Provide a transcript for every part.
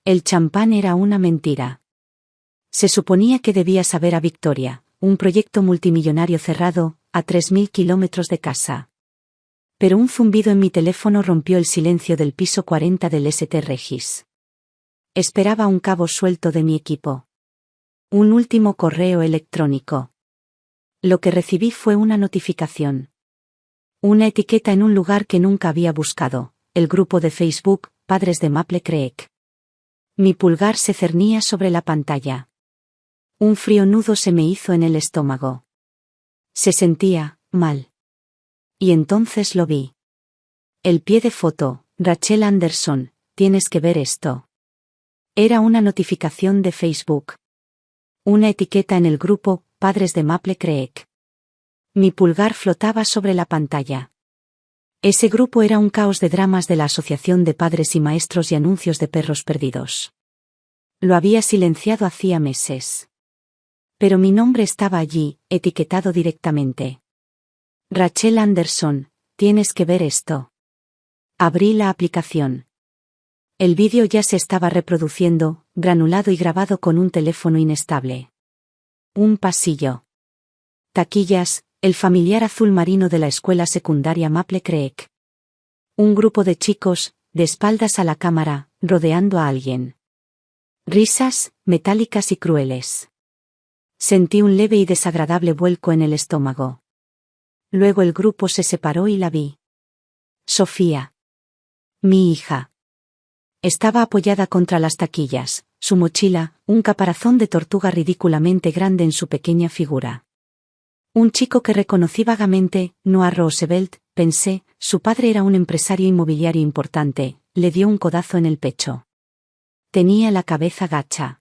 El champán era una mentira. Se suponía que debía saber a Victoria, un proyecto multimillonario cerrado, a 3.000 kilómetros de casa. Pero un zumbido en mi teléfono rompió el silencio del piso 40 del St. Regis. Esperaba un cabo suelto de mi equipo. Un último correo electrónico. Lo que recibí fue una notificación. Una etiqueta en un lugar que nunca había buscado, el grupo de Facebook, Padres de Maple Creek. Mi pulgar se cernía sobre la pantalla. Un frío nudo se me hizo en el estómago. Se sentía mal. Y entonces lo vi. El pie de foto, Rachel Anderson, tienes que ver esto. Era una notificación de Facebook. Una etiqueta en el grupo, Padres de Maple Creek. Mi pulgar flotaba sobre la pantalla. Ese grupo era un caos de dramas de la Asociación de Padres y Maestros y anuncios de perros perdidos. Lo había silenciado hacía meses. Pero mi nombre estaba allí, etiquetado directamente. Rachel Anderson, tienes que ver esto. Abrí la aplicación. El vídeo ya se estaba reproduciendo, granulado y grabado con un teléfono inestable. Un pasillo. Taquillas, el familiar azul marino de la escuela secundaria Maple Creek. Un grupo de chicos, de espaldas a la cámara, rodeando a alguien. Risas, metálicas y crueles. Sentí un leve y desagradable vuelco en el estómago. Luego el grupo se separó y la vi. Sofía. Mi hija. Estaba apoyada contra las taquillas, su mochila, un caparazón de tortuga ridículamente grande en su pequeña figura. Un chico que reconocí vagamente, Noah Roosevelt, pensé, su padre era un empresario inmobiliario importante, le dio un codazo en el pecho. Tenía la cabeza gacha.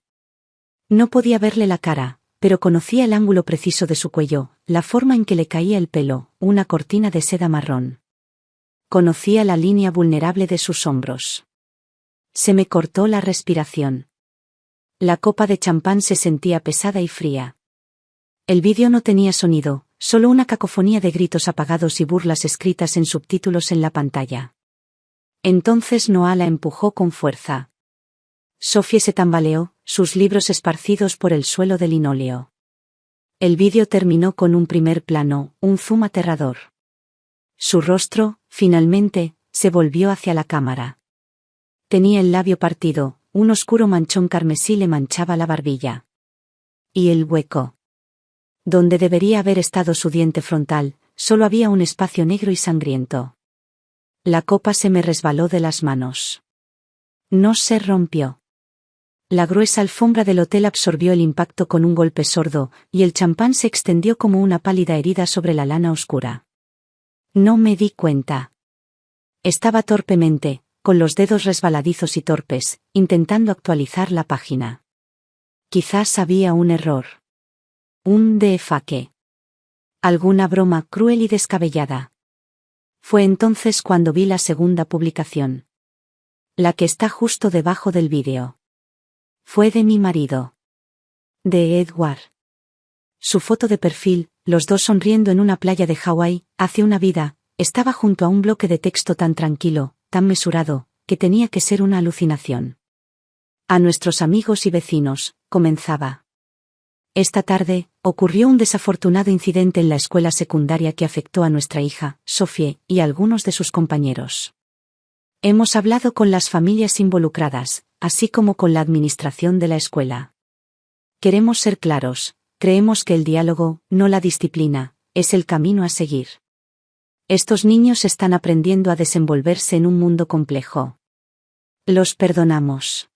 No podía verle la cara, pero conocía el ángulo preciso de su cuello, la forma en que le caía el pelo, una cortina de seda marrón. Conocía la línea vulnerable de sus hombros. Se me cortó la respiración. La copa de champán se sentía pesada y fría. El vídeo no tenía sonido, solo una cacofonía de gritos apagados y burlas escritas en subtítulos en la pantalla. Entonces Noah la empujó con fuerza. Sophie se tambaleó, sus libros esparcidos por el suelo de linóleo. El vídeo terminó con un primer plano, un zoom aterrador. Su rostro, finalmente, se volvió hacia la cámara. Tenía el labio partido, un oscuro manchón carmesí le manchaba la barbilla. Y el hueco. Donde debería haber estado su diente frontal, solo había un espacio negro y sangriento. La copa se me resbaló de las manos. No se rompió. La gruesa alfombra del hotel absorbió el impacto con un golpe sordo, y el champán se extendió como una pálida herida sobre la lana oscura. No me di cuenta. Estaba torpemente, con los dedos resbaladizos y torpes, intentando actualizar la página. Quizás había un error. Un defaque. Alguna broma cruel y descabellada. Fue entonces cuando vi la segunda publicación. La que está justo debajo del vídeo. Fue de mi marido. De Edward. Su foto de perfil, los dos sonriendo en una playa de Hawái, hace una vida, estaba junto a un bloque de texto tan tranquilo, tan mesurado, que tenía que ser una alucinación. A nuestros amigos y vecinos, comenzaba. Esta tarde, ocurrió un desafortunado incidente en la escuela secundaria que afectó a nuestra hija, Sophie, y a algunos de sus compañeros. Hemos hablado con las familias involucradas, así como con la administración de la escuela. Queremos ser claros, creemos que el diálogo, no la disciplina, es el camino a seguir. Estos niños están aprendiendo a desenvolverse en un mundo complejo. Los perdonamos.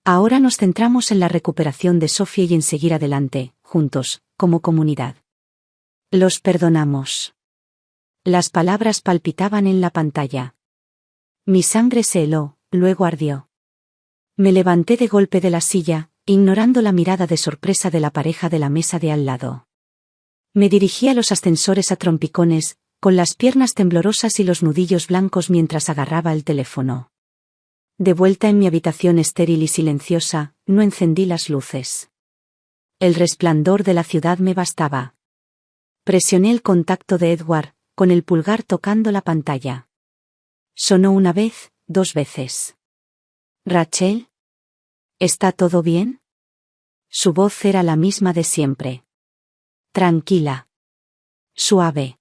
Ahora nos centramos en la recuperación de Sophie y en seguir adelante, juntos, como comunidad. Los perdonamos. Las palabras palpitaban en la pantalla. Mi sangre se heló, luego ardió. Me levanté de golpe de la silla, ignorando la mirada de sorpresa de la pareja de la mesa de al lado. Me dirigí a los ascensores a trompicones, con las piernas temblorosas y los nudillos blancos mientras agarraba el teléfono. De vuelta en mi habitación estéril y silenciosa, no encendí las luces. El resplandor de la ciudad me bastaba. Presioné el contacto de Edward, con el pulgar tocando la pantalla. Sonó una vez, 2 veces. ¿Rachel? ¿Está todo bien? Su voz era la misma de siempre. Tranquila. Suave.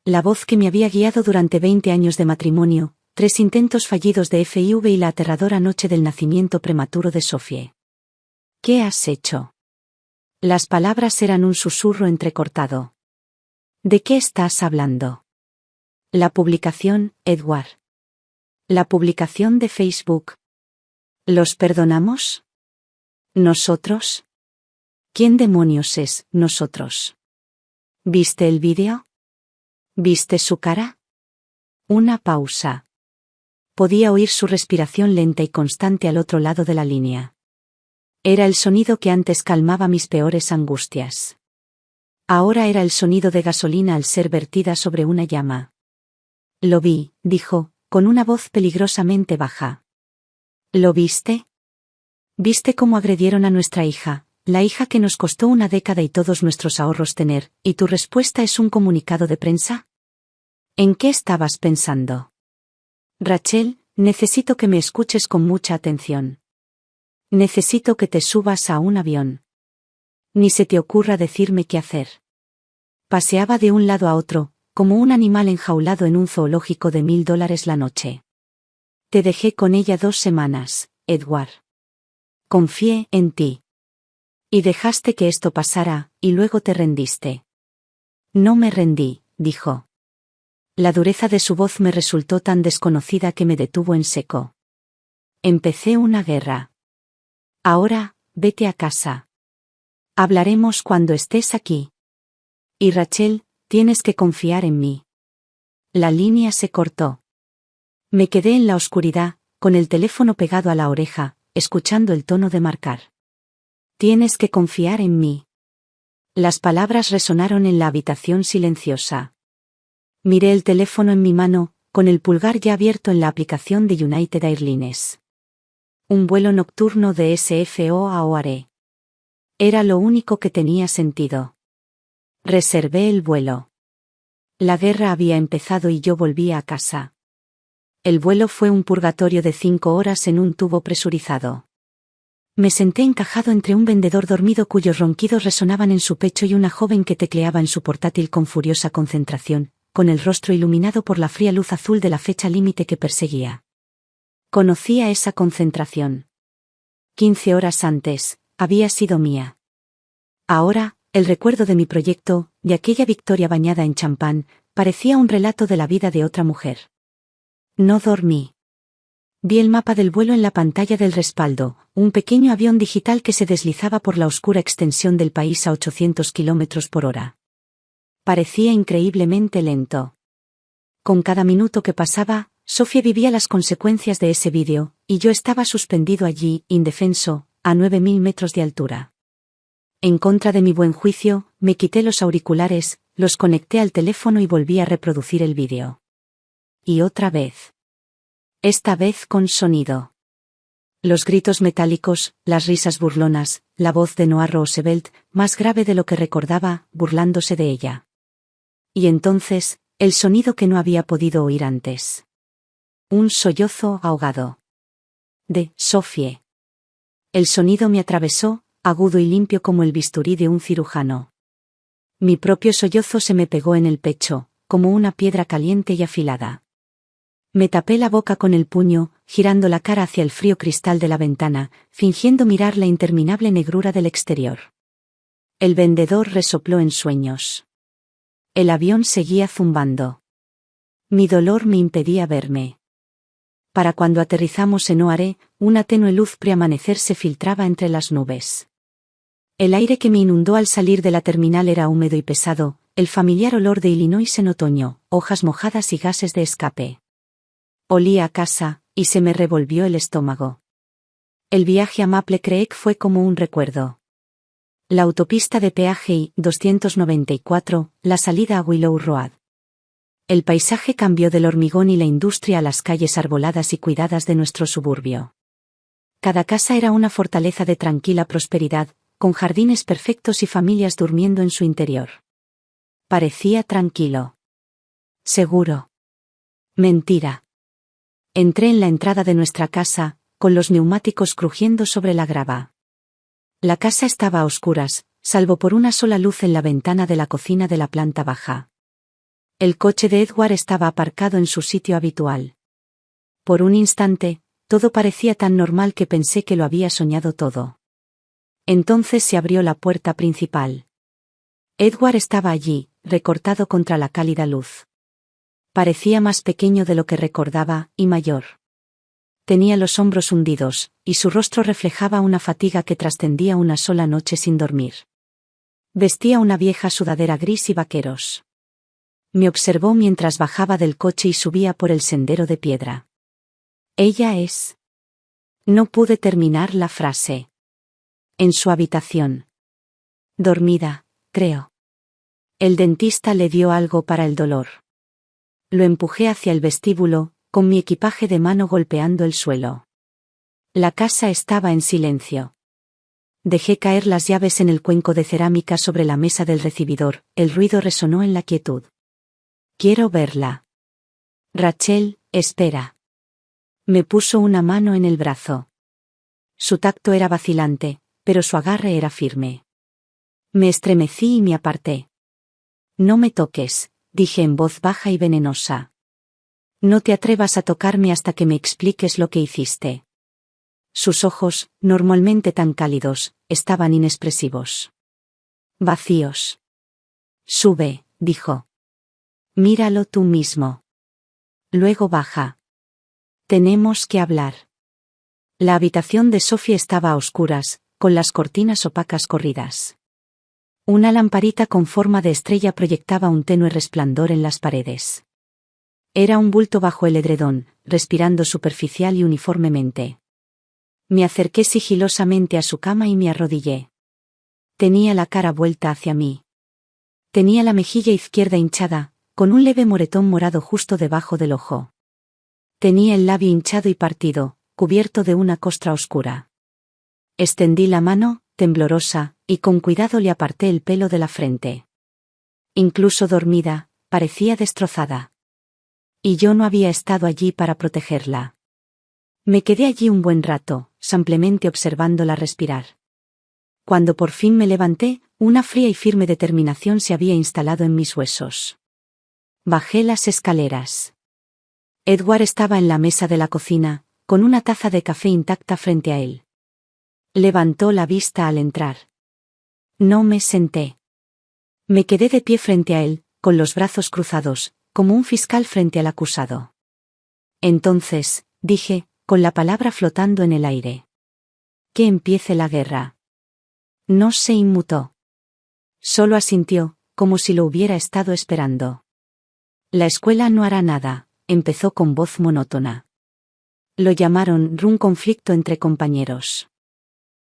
La voz que me había guiado durante 20 años de matrimonio, 3 intentos fallidos de FIV y la aterradora noche del nacimiento prematuro de Sophie. ¿Qué has hecho? Las palabras eran un susurro entrecortado. ¿De qué estás hablando? La publicación, Edward. La publicación de Facebook. ¿Los perdonamos? ¿Nosotros? ¿Quién demonios es nosotros? ¿Viste el vídeo? ¿Viste su cara? Una pausa. Podía oír su respiración lenta y constante al otro lado de la línea. Era el sonido que antes calmaba mis peores angustias. Ahora era el sonido de gasolina al ser vertida sobre una llama. Lo vi, dijo, con una voz peligrosamente baja. ¿Lo viste? ¿Viste cómo agredieron a nuestra hija, la hija que nos costó una década y todos nuestros ahorros tener, y tu respuesta es un comunicado de prensa? ¿En qué estabas pensando? Rachel, necesito que me escuches con mucha atención. Necesito que te subas a un avión. Ni se te ocurra decirme qué hacer. Paseaba de un lado a otro, como un animal enjaulado en un zoológico de $1000 la noche. Te dejé con ella 2 semanas, Edward. Confié en ti. Y dejaste que esto pasara, y luego te rendiste. No me rendí, dijo. La dureza de su voz me resultó tan desconocida que me detuvo en seco. Empecé una guerra. Ahora, vete a casa. Hablaremos cuando estés aquí. Y Rachel, tienes que confiar en mí. La línea se cortó. Me quedé en la oscuridad, con el teléfono pegado a la oreja, escuchando el tono de marcar. Tienes que confiar en mí. Las palabras resonaron en la habitación silenciosa. Miré el teléfono en mi mano, con el pulgar ya abierto en la aplicación de United Airlines. Un vuelo nocturno de SFO a Oare. Era lo único que tenía sentido. Reservé el vuelo. La guerra había empezado y yo volvía a casa. El vuelo fue un purgatorio de 5 horas en un tubo presurizado. Me senté encajado entre un vendedor dormido cuyos ronquidos resonaban en su pecho y una joven que tecleaba en su portátil con furiosa concentración, con el rostro iluminado por la fría luz azul de la fecha límite que perseguía. Conocía esa concentración. 15 horas antes, había sido mía. Ahora, el recuerdo de mi proyecto, de aquella victoria bañada en champán, parecía un relato de la vida de otra mujer. No dormí. Vi el mapa del vuelo en la pantalla del respaldo, un pequeño avión digital que se deslizaba por la oscura extensión del país a 800 km por hora. Parecía increíblemente lento. Con cada minuto que pasaba, Sophie vivía las consecuencias de ese vídeo, y yo estaba suspendido allí, indefenso, a 9000 metros de altura. En contra de mi buen juicio, me quité los auriculares, los conecté al teléfono y volví a reproducir el vídeo. Y otra vez. Esta vez con sonido. Los gritos metálicos, las risas burlonas, la voz de Noah Roosevelt, más grave de lo que recordaba, burlándose de ella. Y entonces, el sonido que no había podido oír antes. Un sollozo ahogado. De Sophie. El sonido me atravesó, agudo y limpio como el bisturí de un cirujano. Mi propio sollozo se me pegó en el pecho, como una piedra caliente y afilada. Me tapé la boca con el puño, girando la cara hacia el frío cristal de la ventana, fingiendo mirar la interminable negrura del exterior. El vendedor resopló en sueños. El avión seguía zumbando. Mi dolor me impedía verme. Para cuando aterrizamos en Oare, una tenue luz preamanecer se filtraba entre las nubes. El aire que me inundó al salir de la terminal era húmedo y pesado, el familiar olor de Illinois en otoño, hojas mojadas y gases de escape. Olía a casa, y se me revolvió el estómago. El viaje a Maple Creek fue como un recuerdo. La autopista de peaje y 294, la salida a Willow Road. El paisaje cambió del hormigón y la industria a las calles arboladas y cuidadas de nuestro suburbio. Cada casa era una fortaleza de tranquila prosperidad, con jardines perfectos y familias durmiendo en su interior. Parecía tranquilo. Seguro. Mentira. Entré en la entrada de nuestra casa, con los neumáticos crujiendo sobre la grava. La casa estaba a oscuras, salvo por una sola luz en la ventana de la cocina de la planta baja. El coche de Edward estaba aparcado en su sitio habitual. Por un instante, todo parecía tan normal que pensé que lo había soñado todo. Entonces se abrió la puerta principal. Edward estaba allí, recortado contra la cálida luz. Parecía más pequeño de lo que recordaba, y mayor. Tenía los hombros hundidos, y su rostro reflejaba una fatiga que trascendía una sola noche sin dormir. Vestía una vieja sudadera gris y vaqueros. Me observó mientras bajaba del coche y subía por el sendero de piedra. Ella es. No pude terminar la frase. En su habitación. Dormida, creo. El dentista le dio algo para el dolor. Lo empujé hacia el vestíbulo, con mi equipaje de mano golpeando el suelo. La casa estaba en silencio. Dejé caer las llaves en el cuenco de cerámica sobre la mesa del recibidor, el ruido resonó en la quietud. Quiero verla. Rachel, espera. Me puso una mano en el brazo. Su tacto era vacilante, pero su agarre era firme. Me estremecí y me aparté. No me toques, dije en voz baja y venenosa. No te atrevas a tocarme hasta que me expliques lo que hiciste. Sus ojos, normalmente tan cálidos, estaban inexpresivos. Vacíos. Sube, dijo. Míralo tú mismo. Luego baja. Tenemos que hablar. La habitación de Sophie estaba a oscuras, con las cortinas opacas corridas. Una lamparita con forma de estrella proyectaba un tenue resplandor en las paredes. Era un bulto bajo el edredón, respirando superficial y uniformemente. Me acerqué sigilosamente a su cama y me arrodillé. Tenía la cara vuelta hacia mí. Tenía la mejilla izquierda hinchada, con un leve moretón morado justo debajo del ojo. Tenía el labio hinchado y partido, cubierto de una costra oscura. Extendí la mano, temblorosa, y con cuidado le aparté el pelo de la frente. Incluso dormida, parecía destrozada. Y yo no había estado allí para protegerla. Me quedé allí un buen rato, simplemente observándola respirar. Cuando por fin me levanté, una fría y firme determinación se había instalado en mis huesos. Bajé las escaleras. Edward estaba en la mesa de la cocina, con una taza de café intacta frente a él. Levantó la vista al entrar. No me senté. Me quedé de pie frente a él, con los brazos cruzados, como un fiscal frente al acusado. Entonces, dije, con la palabra flotando en el aire. Que empiece la guerra. No se inmutó. Solo asintió, como si lo hubiera estado esperando. La escuela no hará nada, empezó con voz monótona. Lo llamaron un conflicto entre compañeros.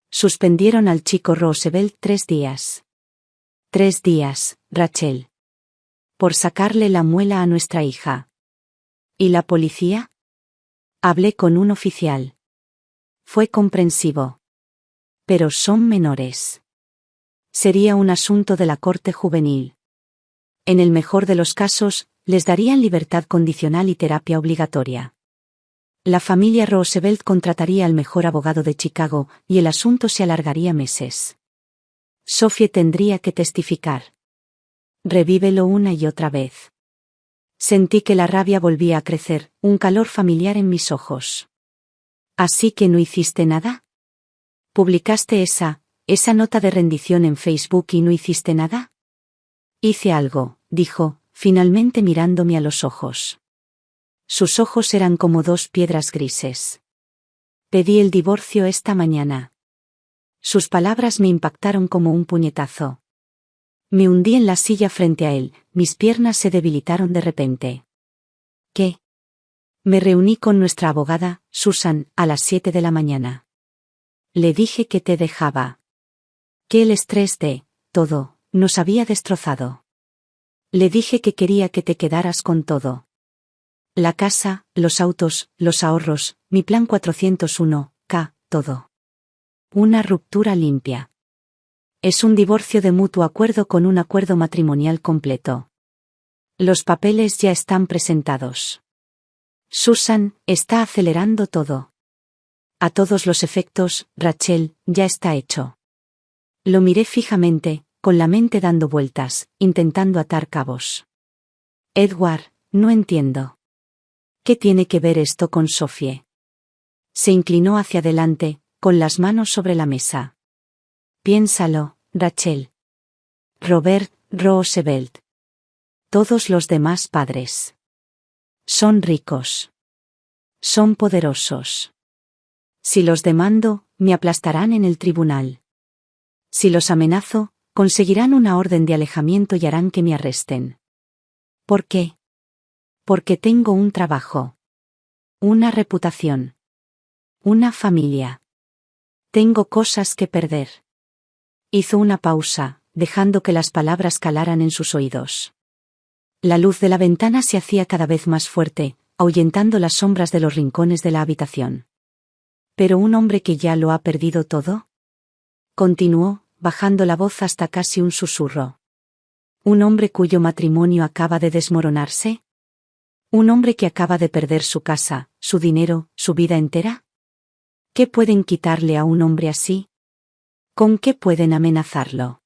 Suspendieron al chico Roosevelt 3 días. 3 días, Rachel. Por sacarle la muela a nuestra hija. ¿Y la policía? Hablé con un oficial. Fue comprensivo. Pero son menores. Sería un asunto de la corte juvenil. En el mejor de los casos, les darían libertad condicional y terapia obligatoria. La familia Roosevelt contrataría al mejor abogado de Chicago, y el asunto se alargaría meses. Sophie tendría que testificar. Revívelo una y otra vez. Sentí que la rabia volvía a crecer, un calor familiar en mis ojos. ¿Así que no hiciste nada? ¿Publicaste esa nota de rendición en Facebook y no hiciste nada? Hice algo, dijo, finalmente mirándome a los ojos. Sus ojos eran como 2 piedras grises. Pedí el divorcio esta mañana. Sus palabras me impactaron como un puñetazo. Me hundí en la silla frente a él, mis piernas se debilitaron de repente. ¿Qué? Me reuní con nuestra abogada, Susan, a las 7 de la mañana. Le dije que te dejaba. Que el estrés de todo nos había destrozado. Le dije que quería que te quedaras con todo. La casa, los autos, los ahorros, mi plan 401K, todo. Una ruptura limpia. Es un divorcio de mutuo acuerdo con un acuerdo matrimonial completo. Los papeles ya están presentados. Susan está acelerando todo. A todos los efectos, Rachel, ya está hecho. Lo miré fijamente, con la mente dando vueltas, intentando atar cabos. Edward, no entiendo. ¿Qué tiene que ver esto con Sophie? Se inclinó hacia adelante, con las manos sobre la mesa. Piénsalo, Rachel. Robert Roosevelt. Todos los demás padres. Son ricos. Son poderosos. Si los demando, me aplastarán en el tribunal. Si los amenazo, conseguirán una orden de alejamiento y harán que me arresten. ¿Por qué? Porque tengo un trabajo. Una reputación. Una familia. Tengo cosas que perder. Hizo una pausa, dejando que las palabras calaran en sus oídos. La luz de la ventana se hacía cada vez más fuerte, ahuyentando las sombras de los rincones de la habitación. ¿Pero un hombre que ya lo ha perdido todo? Continuó, bajando la voz hasta casi un susurro. ¿Un hombre cuyo matrimonio acaba de desmoronarse? ¿Un hombre que acaba de perder su casa, su dinero, su vida entera? ¿Qué pueden quitarle a un hombre así? ¿Con qué pueden amenazarlo?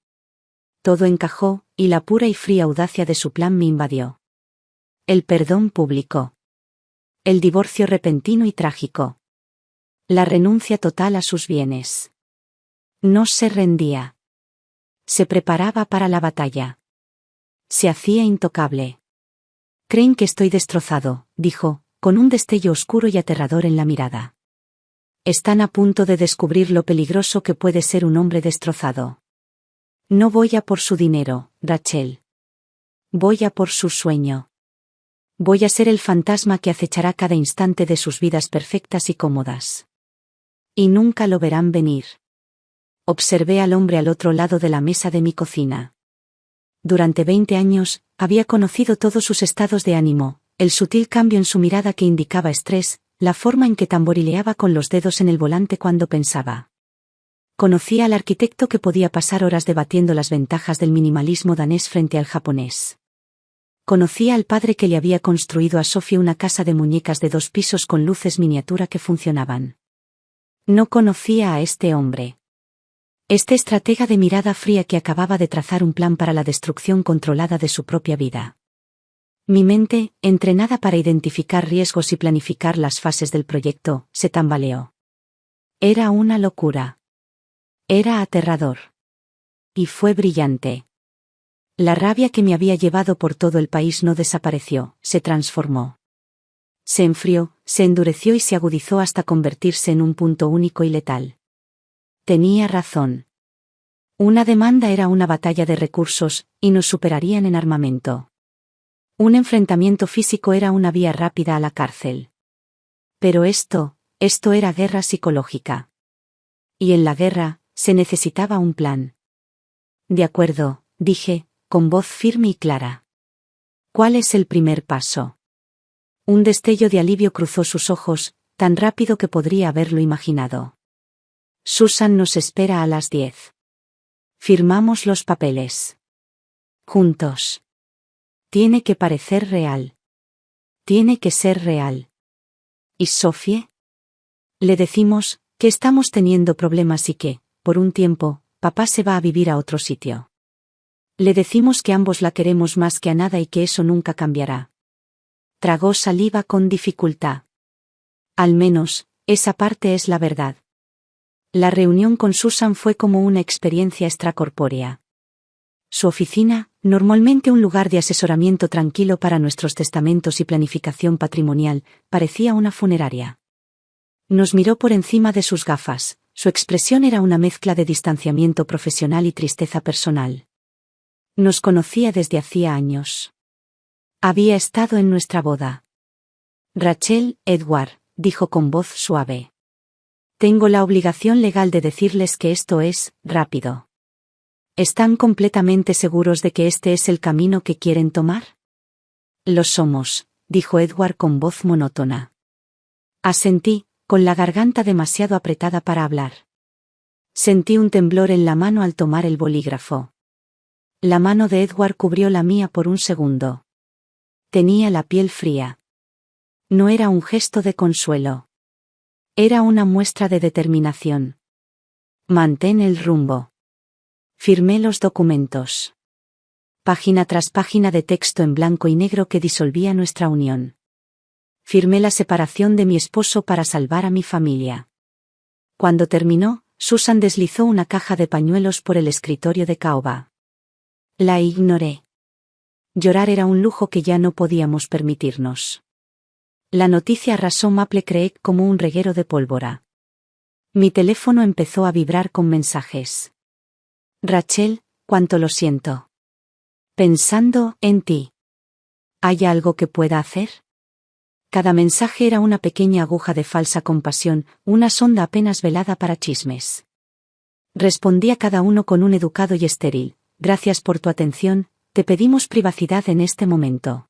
Todo encajó, y la pura y fría audacia de su plan me invadió. El perdón público. El divorcio repentino y trágico. La renuncia total a sus bienes. No se rendía. Se preparaba para la batalla. Se hacía intocable. Creen que estoy destrozado, dijo, con un destello oscuro y aterrador en la mirada. Están a punto de descubrir lo peligroso que puede ser un hombre destrozado. No voy a por su dinero, Rachel. Voy a por su sueño. Voy a ser el fantasma que acechará cada instante de sus vidas perfectas y cómodas. Y nunca lo verán venir. Observé al hombre al otro lado de la mesa de mi cocina. Durante 20 años, había conocido todos sus estados de ánimo, el sutil cambio en su mirada que indicaba estrés, la forma en que tamborileaba con los dedos en el volante cuando pensaba. Conocía al arquitecto que podía pasar horas debatiendo las ventajas del minimalismo danés frente al japonés. Conocía al padre que le había construido a Sophie una casa de muñecas de 2 pisos con luces miniatura que funcionaban. No conocía a este hombre. Este estratega de mirada fría que acababa de trazar un plan para la destrucción controlada de su propia vida. Mi mente, entrenada para identificar riesgos y planificar las fases del proyecto, se tambaleó. Era una locura. Era aterrador. Y fue brillante. La rabia que me había llevado por todo el país no desapareció, se transformó. Se enfrió, se endureció y se agudizó hasta convertirse en un punto único y letal. Tenía razón. Una demanda era una batalla de recursos, y nos superarían en armamento. Un enfrentamiento físico era una vía rápida a la cárcel. Pero esto era guerra psicológica. Y en la guerra, se necesitaba un plan. De acuerdo, dije, con voz firme y clara. ¿Cuál es el primer paso? Un destello de alivio cruzó sus ojos, tan rápido que podría haberlo imaginado. Susan nos espera a las 10. Firmamos los papeles. Juntos. Tiene que parecer real. Tiene que ser real. ¿Y Sophie? Le decimos que estamos teniendo problemas y que, por un tiempo, papá se va a vivir a otro sitio. Le decimos que ambos la queremos más que a nada y que eso nunca cambiará. Tragó saliva con dificultad. Al menos, esa parte es la verdad. La reunión con Susan fue como una experiencia extracorpórea. Su oficina, normalmente un lugar de asesoramiento tranquilo para nuestros testamentos y planificación patrimonial, parecía una funeraria. Nos miró por encima de sus gafas, su expresión era una mezcla de distanciamiento profesional y tristeza personal. Nos conocía desde hacía años. Había estado en nuestra boda. Rachel, Edward, dijo con voz suave. Tengo la obligación legal de decirles que esto es rápido. ¿Están completamente seguros de que este es el camino que quieren tomar? Lo somos, dijo Edward con voz monótona. Asentí, con la garganta demasiado apretada para hablar. Sentí un temblor en la mano al tomar el bolígrafo. La mano de Edward cubrió la mía por un segundo. Tenía la piel fría. No era un gesto de consuelo. Era una muestra de determinación. Mantén el rumbo. Firmé los documentos. Página tras página de texto en blanco y negro que disolvía nuestra unión. Firmé la separación de mi esposo para salvar a mi familia. Cuando terminó, Susan deslizó una caja de pañuelos por el escritorio de caoba. La ignoré. Llorar era un lujo que ya no podíamos permitirnos. La noticia arrasó Maple Creek como un reguero de pólvora. Mi teléfono empezó a vibrar con mensajes. Rachel, cuánto lo siento. Pensando en ti. ¿Hay algo que pueda hacer? Cada mensaje era una pequeña aguja de falsa compasión, una sonda apenas velada para chismes. Respondí a cada uno con un educado y estéril: gracias por tu atención, te pedimos privacidad en este momento.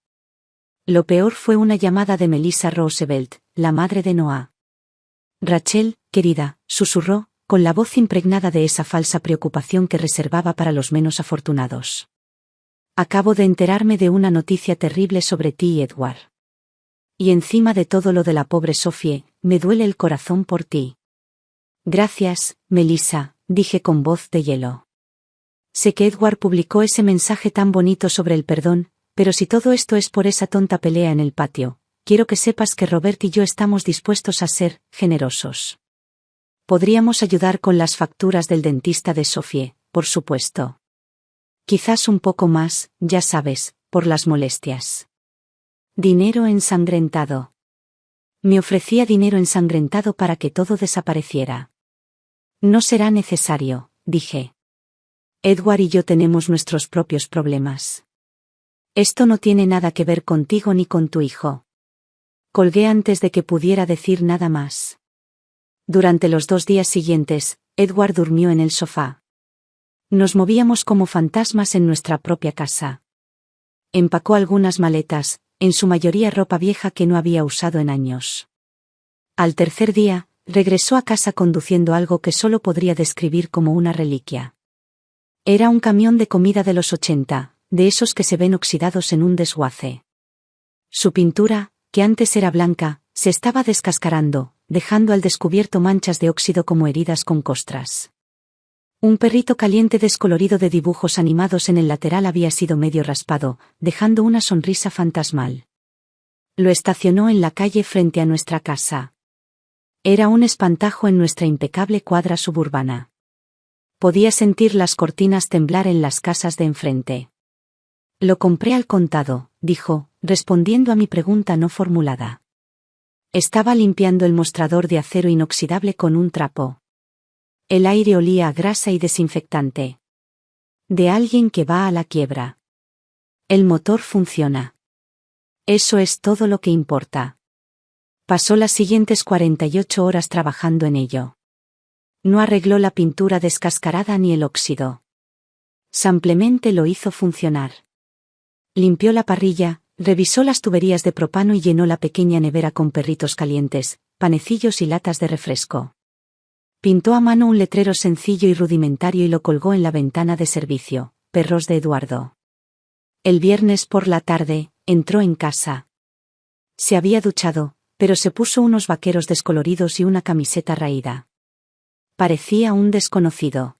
Lo peor fue una llamada de Melissa Roosevelt, la madre de Noah. Rachel, querida, susurró, con la voz impregnada de esa falsa preocupación que reservaba para los menos afortunados. Acabo de enterarme de una noticia terrible sobre ti y Edward. Y encima de todo lo de la pobre Sophie, me duele el corazón por ti. Gracias, Melissa, dije con voz de hielo. Sé que Edward publicó ese mensaje tan bonito sobre el perdón, pero si todo esto es por esa tonta pelea en el patio, quiero que sepas que Robert y yo estamos dispuestos a ser generosos. Podríamos ayudar con las facturas del dentista de Sophie, por supuesto. Quizás un poco más, ya sabes, por las molestias. Dinero ensangrentado. Me ofrecía dinero ensangrentado para que todo desapareciera. No será necesario, dije. Edward y yo tenemos nuestros propios problemas. Esto no tiene nada que ver contigo ni con tu hijo. Colgué antes de que pudiera decir nada más. Durante los 2 días siguientes, Edward durmió en el sofá. Nos movíamos como fantasmas en nuestra propia casa. Empacó algunas maletas, en su mayoría ropa vieja que no había usado en años. Al tercer día, regresó a casa conduciendo algo que solo podría describir como una reliquia. Era un camión de comida de los 80, de esos que se ven oxidados en un desguace. Su pintura, que antes era blanca, se estaba descascarando, dejando al descubierto manchas de óxido como heridas con costras. Un perrito caliente descolorido de dibujos animados en el lateral había sido medio raspado, dejando una sonrisa fantasmal. Lo estacionó en la calle frente a nuestra casa. Era un espantajo en nuestra impecable cuadra suburbana. Podía sentir las cortinas temblar en las casas de enfrente. Lo compré al contado, dijo, respondiendo a mi pregunta no formulada. Estaba limpiando el mostrador de acero inoxidable con un trapo. El aire olía a grasa y desinfectante. De alguien que va a la quiebra. El motor funciona. Eso es todo lo que importa. Pasó las siguientes 48 horas trabajando en ello. No arregló la pintura descascarada ni el óxido. Simplemente lo hizo funcionar. Limpió la parrilla, revisó las tuberías de propano y llenó la pequeña nevera con perritos calientes, panecillos y latas de refresco. Pintó a mano un letrero sencillo y rudimentario y lo colgó en la ventana de servicio: perros de Eduardo. El viernes por la tarde, entró en casa. Se había duchado, pero se puso unos vaqueros descoloridos y una camiseta raída. Parecía un desconocido.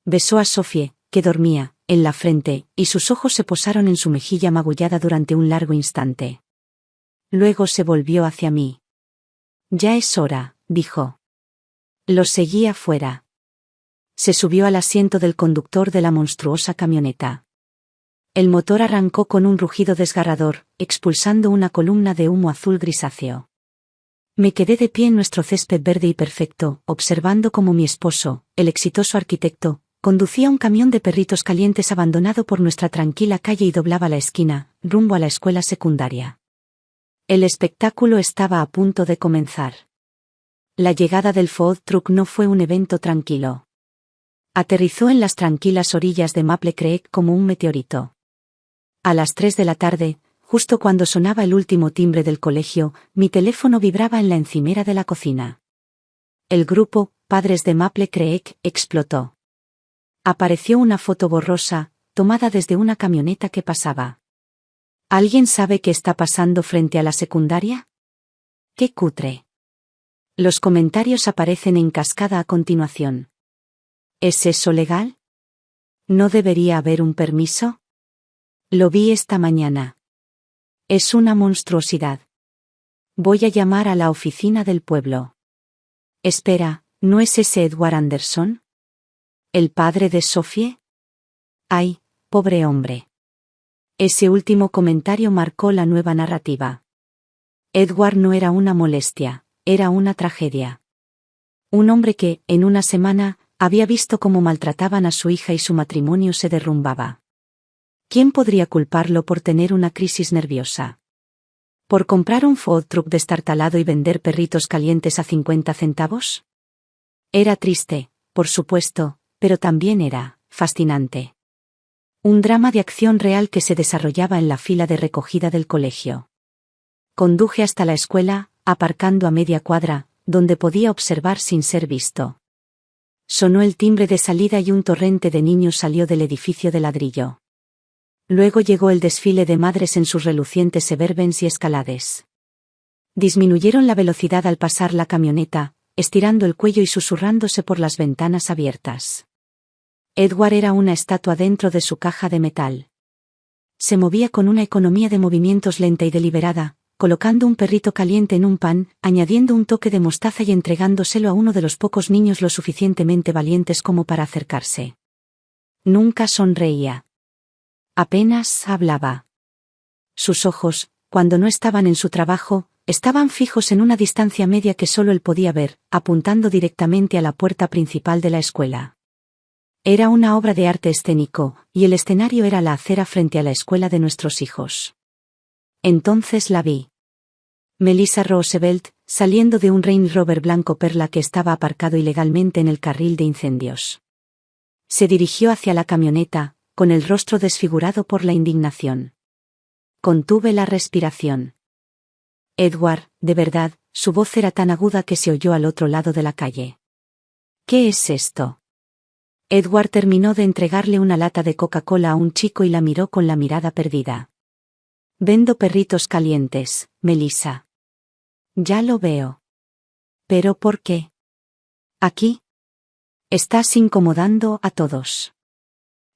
Besó a Sophie, que dormía, en la frente, y sus ojos se posaron en su mejilla magullada durante un largo instante. Luego se volvió hacia mí. Ya es hora, dijo. Lo seguí afuera. Se subió al asiento del conductor de la monstruosa camioneta. El motor arrancó con un rugido desgarrador, expulsando una columna de humo azul grisáceo. Me quedé de pie en nuestro césped verde y perfecto, observando cómo mi esposo, el exitoso arquitecto, conducía un camión de perritos calientes abandonado por nuestra tranquila calle y doblaba la esquina, rumbo a la escuela secundaria. El espectáculo estaba a punto de comenzar. La llegada del food truck no fue un evento tranquilo. Aterrizó en las tranquilas orillas de Maple Creek como un meteorito. A las 3 de la tarde, justo cuando sonaba el último timbre del colegio, mi teléfono vibraba en la encimera de la cocina. El grupo, Padres de Maple Creek, explotó. Apareció una foto borrosa, tomada desde una camioneta que pasaba. ¿Alguien sabe qué está pasando frente a la secundaria? ¡Qué cutre! Los comentarios aparecen en cascada a continuación. ¿Es eso legal? ¿No debería haber un permiso? Lo vi esta mañana. Es una monstruosidad. Voy a llamar a la oficina del pueblo. Espera, ¿no es ese Edward Anderson? ¿El padre de Sophie? Ay, pobre hombre. Ese último comentario marcó la nueva narrativa. Edward no era una molestia, era una tragedia. Un hombre que, en una semana, había visto cómo maltrataban a su hija y su matrimonio se derrumbaba. ¿Quién podría culparlo por tener una crisis nerviosa? ¿Por comprar un food truck destartalado y vender perritos calientes a 50 centavos? Era triste, por supuesto, pero también era fascinante. Un drama de acción real que se desarrollaba en la fila de recogida del colegio. Conduje hasta la escuela, aparcando a media cuadra, donde podía observar sin ser visto. Sonó el timbre de salida y un torrente de niños salió del edificio de ladrillo. Luego llegó el desfile de madres en sus relucientes Suburbans y Escalades. Disminuyeron la velocidad al pasar la camioneta, estirando el cuello y susurrándose por las ventanas abiertas. Edward era una estatua dentro de su caja de metal. Se movía con una economía de movimientos lenta y deliberada, colocando un perrito caliente en un pan, añadiendo un toque de mostaza y entregándoselo a uno de los pocos niños lo suficientemente valientes como para acercarse. Nunca sonreía. Apenas hablaba. Sus ojos, cuando no estaban en su trabajo, estaban fijos en una distancia media que solo él podía ver, apuntando directamente a la puerta principal de la escuela. Era una obra de arte escénico, y el escenario era la acera frente a la escuela de nuestros hijos. Entonces la vi. Melissa Roosevelt, saliendo de un Range Rover blanco perla que estaba aparcado ilegalmente en el carril de incendios. Se dirigió hacia la camioneta, con el rostro desfigurado por la indignación. Contuve la respiración. Edward, de verdad, su voz era tan aguda que se oyó al otro lado de la calle. ¿Qué es esto? Edward terminó de entregarle una lata de Coca-Cola a un chico y la miró con la mirada perdida. Vendo perritos calientes, Melissa. Ya lo veo. ¿Pero por qué? Aquí. Estás incomodando a todos.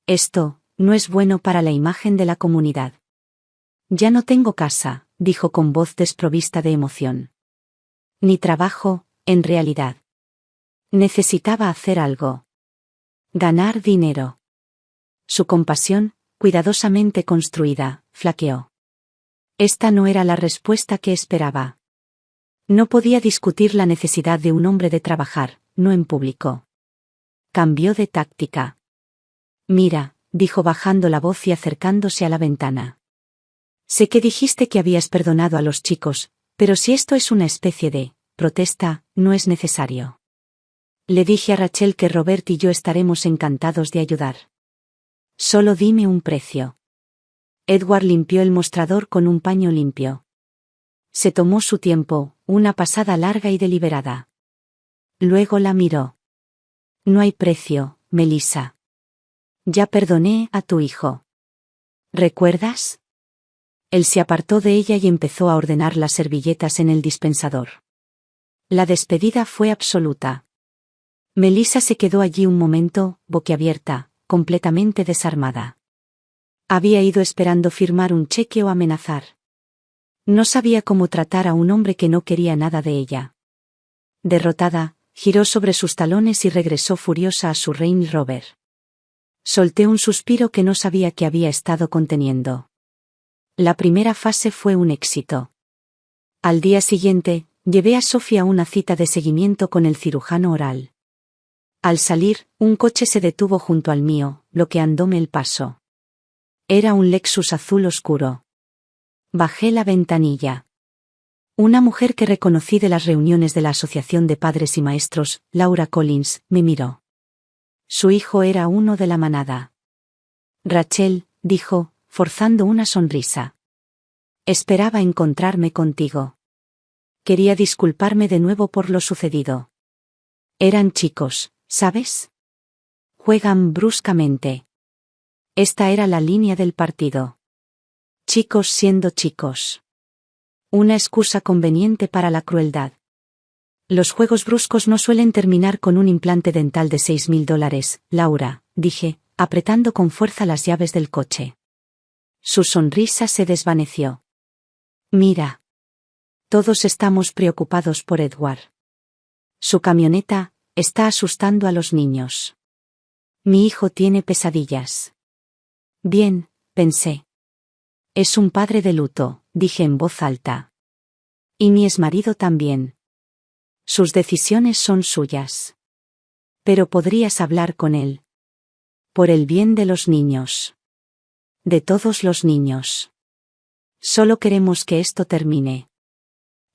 Esto no es bueno para la imagen de la comunidad. Ya no tengo casa, dijo con voz desprovista de emoción. Ni trabajo, en realidad. Necesitaba hacer algo. Ganar dinero. Su compasión, cuidadosamente construida, flaqueó. Esta no era la respuesta que esperaba. No podía discutir la necesidad de un hombre de trabajar, no en público. Cambió de táctica. Mira, dijo bajando la voz y acercándose a la ventana. Sé que dijiste que habías perdonado a los chicos, pero si esto es una especie de protesta, no es necesario. Le dije a Rachel que Robert y yo estaremos encantados de ayudar. Solo dime un precio. Edward limpió el mostrador con un paño limpio. Se tomó su tiempo, una pasada larga y deliberada. Luego la miró. No hay precio, Melissa. Ya perdoné a tu hijo. ¿Recuerdas? Él se apartó de ella y empezó a ordenar las servilletas en el dispensador. La despedida fue absoluta. Melissa se quedó allí un momento, boquiabierta, completamente desarmada. Había ido esperando firmar un cheque o amenazar. No sabía cómo tratar a un hombre que no quería nada de ella. Derrotada, giró sobre sus talones y regresó furiosa a su Range Rover. Solté un suspiro que no sabía que había estado conteniendo. La primera fase fue un éxito. Al día siguiente, llevé a Sophie a una cita de seguimiento con el cirujano oral. Al salir, un coche se detuvo junto al mío, bloqueándome el paso. Era un Lexus azul oscuro. Bajé la ventanilla. Una mujer que reconocí de las reuniones de la Asociación de Padres y Maestros, Laura Collins, me miró. Su hijo era uno de la manada. Rachel, dijo, forzando una sonrisa. Esperaba encontrarme contigo. Quería disculparme de nuevo por lo sucedido. Eran chicos, ¿sabes? Juegan bruscamente. Esta era la línea del partido. Chicos siendo chicos. Una excusa conveniente para la crueldad. Los juegos bruscos no suelen terminar con un implante dental de $6.000, Laura, dije, apretando con fuerza las llaves del coche. Su sonrisa se desvaneció. Mira. Todos estamos preocupados por Edward. Su camioneta está asustando a los niños. Mi hijo tiene pesadillas. Bien, pensé. Es un padre de luto, dije en voz alta. Y mi exmarido también. Sus decisiones son suyas. Pero podrías hablar con él. Por el bien de los niños. De todos los niños. Solo queremos que esto termine.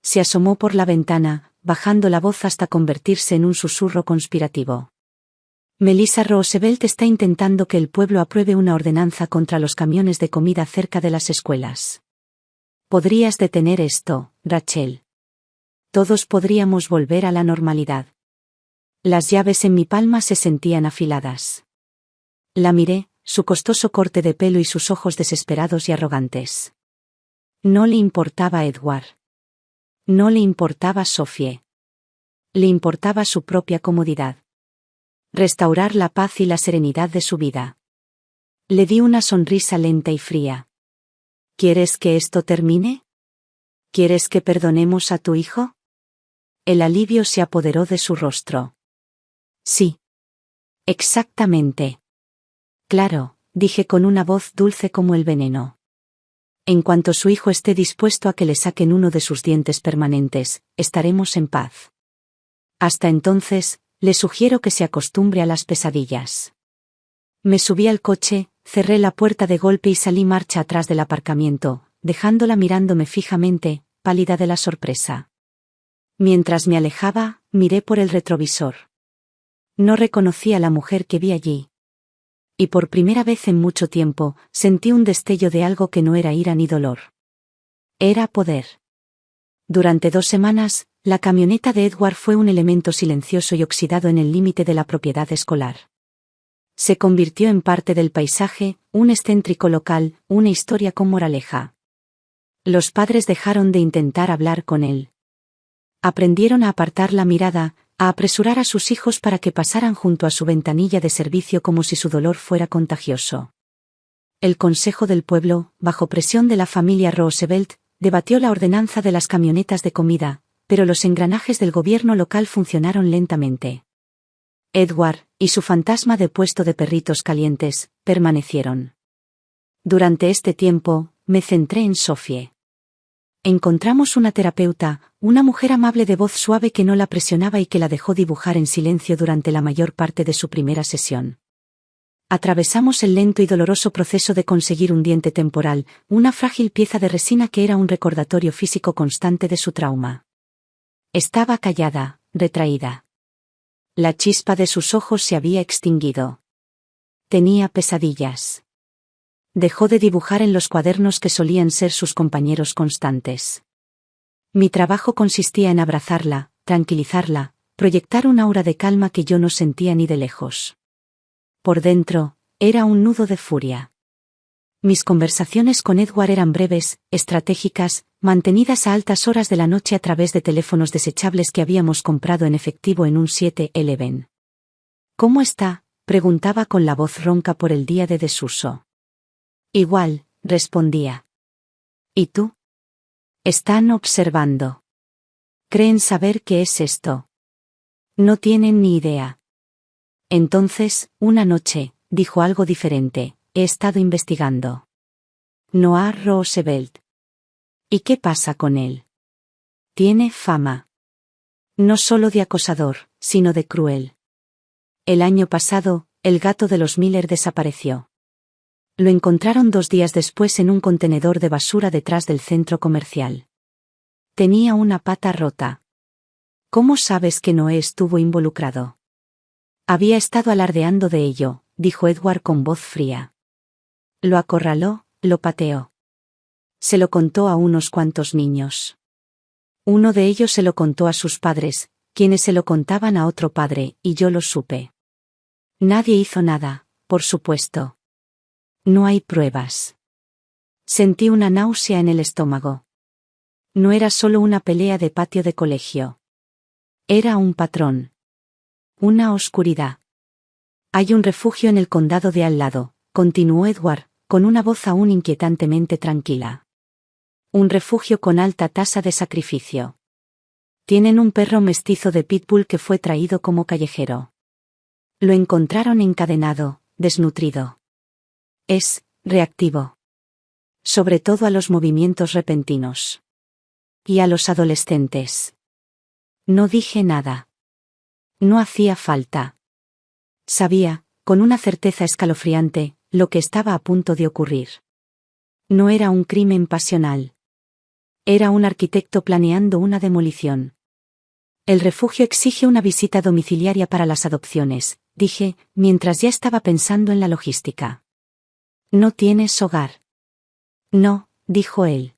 Se asomó por la ventana, bajando la voz hasta convertirse en un susurro conspirativo. Melissa Roosevelt está intentando que el pueblo apruebe una ordenanza contra los camiones de comida cerca de las escuelas. Podrías detener esto, Rachel. Todos podríamos volver a la normalidad. Las llaves en mi palma se sentían afiladas. La miré, su costoso corte de pelo y sus ojos desesperados y arrogantes. No le importaba Edward. No le importaba Sophie. Le importaba su propia comodidad. Restaurar la paz y la serenidad de su vida. Le di una sonrisa lenta y fría. ¿Quieres que esto termine? ¿Quieres que perdonemos a tu hijo? El alivio se apoderó de su rostro. Sí. Exactamente. Claro, dije con una voz dulce como el veneno. En cuanto su hijo esté dispuesto a que le saquen uno de sus dientes permanentes, estaremos en paz. Hasta entonces, le sugiero que se acostumbre a las pesadillas. Me subí al coche, cerré la puerta de golpe y salí marcha atrás del aparcamiento, dejándola mirándome fijamente, pálida de la sorpresa. Mientras me alejaba, miré por el retrovisor. No reconocí a la mujer que vi allí. Y por primera vez en mucho tiempo, sentí un destello de algo que no era ira ni dolor. Era poder. Durante 2 semanas, la camioneta de Edward fue un elemento silencioso y oxidado en el límite de la propiedad escolar. Se convirtió en parte del paisaje, un excéntrico local, una historia con moraleja. Los padres dejaron de intentar hablar con él. Aprendieron a apartar la mirada, a apresurar a sus hijos para que pasaran junto a su ventanilla de servicio como si su dolor fuera contagioso. El Consejo del Pueblo, bajo presión de la familia Roosevelt, debatió la ordenanza de las camionetas de comida, pero los engranajes del gobierno local funcionaron lentamente. Edward, y su fantasma de puesto de perritos calientes, permanecieron. Durante este tiempo, me centré en Sophie. Encontramos una terapeuta, una mujer amable de voz suave que no la presionaba y que la dejó dibujar en silencio durante la mayor parte de su primera sesión. Atravesamos el lento y doloroso proceso de conseguir un diente temporal, una frágil pieza de resina que era un recordatorio físico constante de su trauma. Estaba callada, retraída. La chispa de sus ojos se había extinguido. Tenía pesadillas. Dejó de dibujar en los cuadernos que solían ser sus compañeros constantes. Mi trabajo consistía en abrazarla, tranquilizarla, proyectar un aura de calma que yo no sentía ni de lejos. Por dentro, era un nudo de furia. Mis conversaciones con Edward eran breves, estratégicas, mantenidas a altas horas de la noche a través de teléfonos desechables que habíamos comprado en efectivo en un 7-Eleven. ¿Cómo está?, preguntaba con la voz ronca por el día de desuso. Igual, respondía. ¿Y tú? Están observando. Creen saber qué es esto. No tienen ni idea. Entonces, una noche, dijo algo diferente, he estado investigando. Noah Roosevelt. ¿Y qué pasa con él? Tiene fama. No solo de acosador, sino de cruel. El año pasado, el gato de los Miller desapareció. Lo encontraron 2 días después en un contenedor de basura detrás del centro comercial. Tenía una pata rota. ¿Cómo sabes que Noé estuvo involucrado? Había estado alardeando de ello, dijo Edward con voz fría. Lo acorraló, lo pateó. Se lo contó a unos cuantos niños. Uno de ellos se lo contó a sus padres, quienes se lo contaban a otro padre, y yo lo supe. Nadie hizo nada, por supuesto. No hay pruebas. Sentí una náusea en el estómago. No era solo una pelea de patio de colegio. Era un patrón. Una oscuridad. Hay un refugio en el condado de al lado, continuó Edward, con una voz aún inquietantemente tranquila. Un refugio con alta tasa de sacrificio. Tienen un perro mestizo de pitbull que fue traído como callejero. Lo encontraron encadenado, desnutrido. Es reactivo. Sobre todo a los movimientos repentinos. Y a los adolescentes. No dije nada. No hacía falta. Sabía, con una certeza escalofriante, lo que estaba a punto de ocurrir. No era un crimen pasional. Era un arquitecto planeando una demolición. El refugio exige una visita domiciliaria para las adopciones, dije, mientras ya estaba pensando en la logística. ¿No tienes hogar? No, dijo él.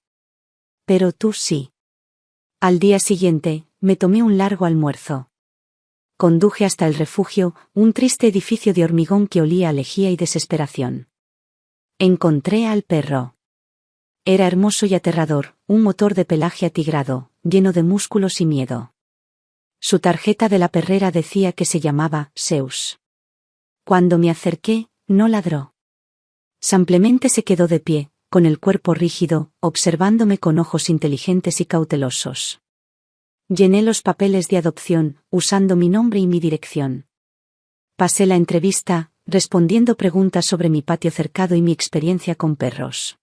Pero tú sí. Al día siguiente, me tomé un largo almuerzo. Conduje hasta el refugio, un triste edificio de hormigón que olía a lejía y desesperación. Encontré al perro. Era hermoso y aterrador, un motor de pelaje atigrado, lleno de músculos y miedo. Su tarjeta de la perrera decía que se llamaba Zeus. Cuando me acerqué, no ladró. Simplemente se quedó de pie, con el cuerpo rígido, observándome con ojos inteligentes y cautelosos. Llené los papeles de adopción, usando mi nombre y mi dirección. Pasé la entrevista, respondiendo preguntas sobre mi patio cercado y mi experiencia con perros.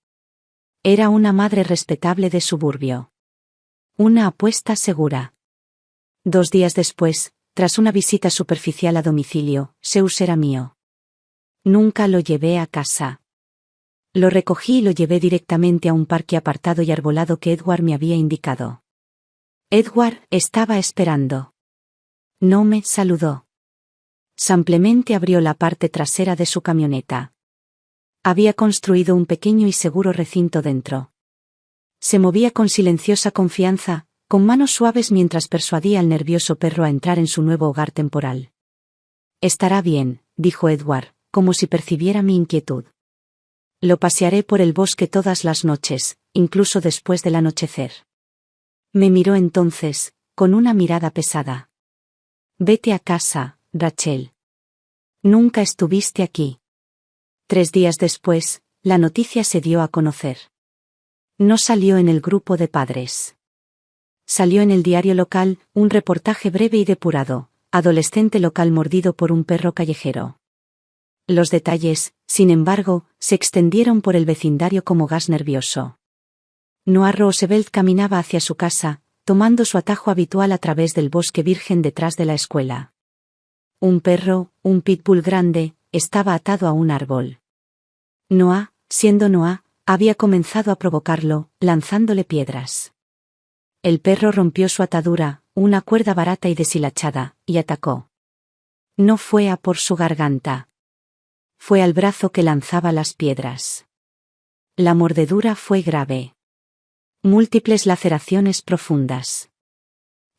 Era una madre respetable de suburbio. Una apuesta segura. 2 días después, tras una visita superficial a domicilio, Zeus era mío. Nunca lo llevé a casa. Lo recogí y lo llevé directamente a un parque apartado y arbolado que Edward me había indicado. Edward estaba esperando. No me saludó. Simplemente abrió la parte trasera de su camioneta. Había construido un pequeño y seguro recinto dentro. Se movía con silenciosa confianza, con manos suaves mientras persuadía al nervioso perro a entrar en su nuevo hogar temporal. Estará bien, dijo Edward, como si percibiera mi inquietud. Lo pasearé por el bosque todas las noches, incluso después del anochecer. Me miró entonces, con una mirada pesada. Vete a casa, Rachel. Nunca estuviste aquí. 3 días después, la noticia se dio a conocer. No salió en el grupo de padres. Salió en el diario local, un reportaje breve y depurado, adolescente local mordido por un perro callejero. Los detalles, sin embargo, se extendieron por el vecindario como gas nervioso. Noah Roosevelt caminaba hacia su casa, tomando su atajo habitual a través del bosque virgen detrás de la escuela. Un perro, un pitbull grande, estaba atado a un árbol. Noah, siendo Noah, había comenzado a provocarlo, lanzándole piedras. El perro rompió su atadura, una cuerda barata y deshilachada, y atacó. No fue a por su garganta. Fue al brazo que lanzaba las piedras. La mordedura fue grave. Múltiples laceraciones profundas.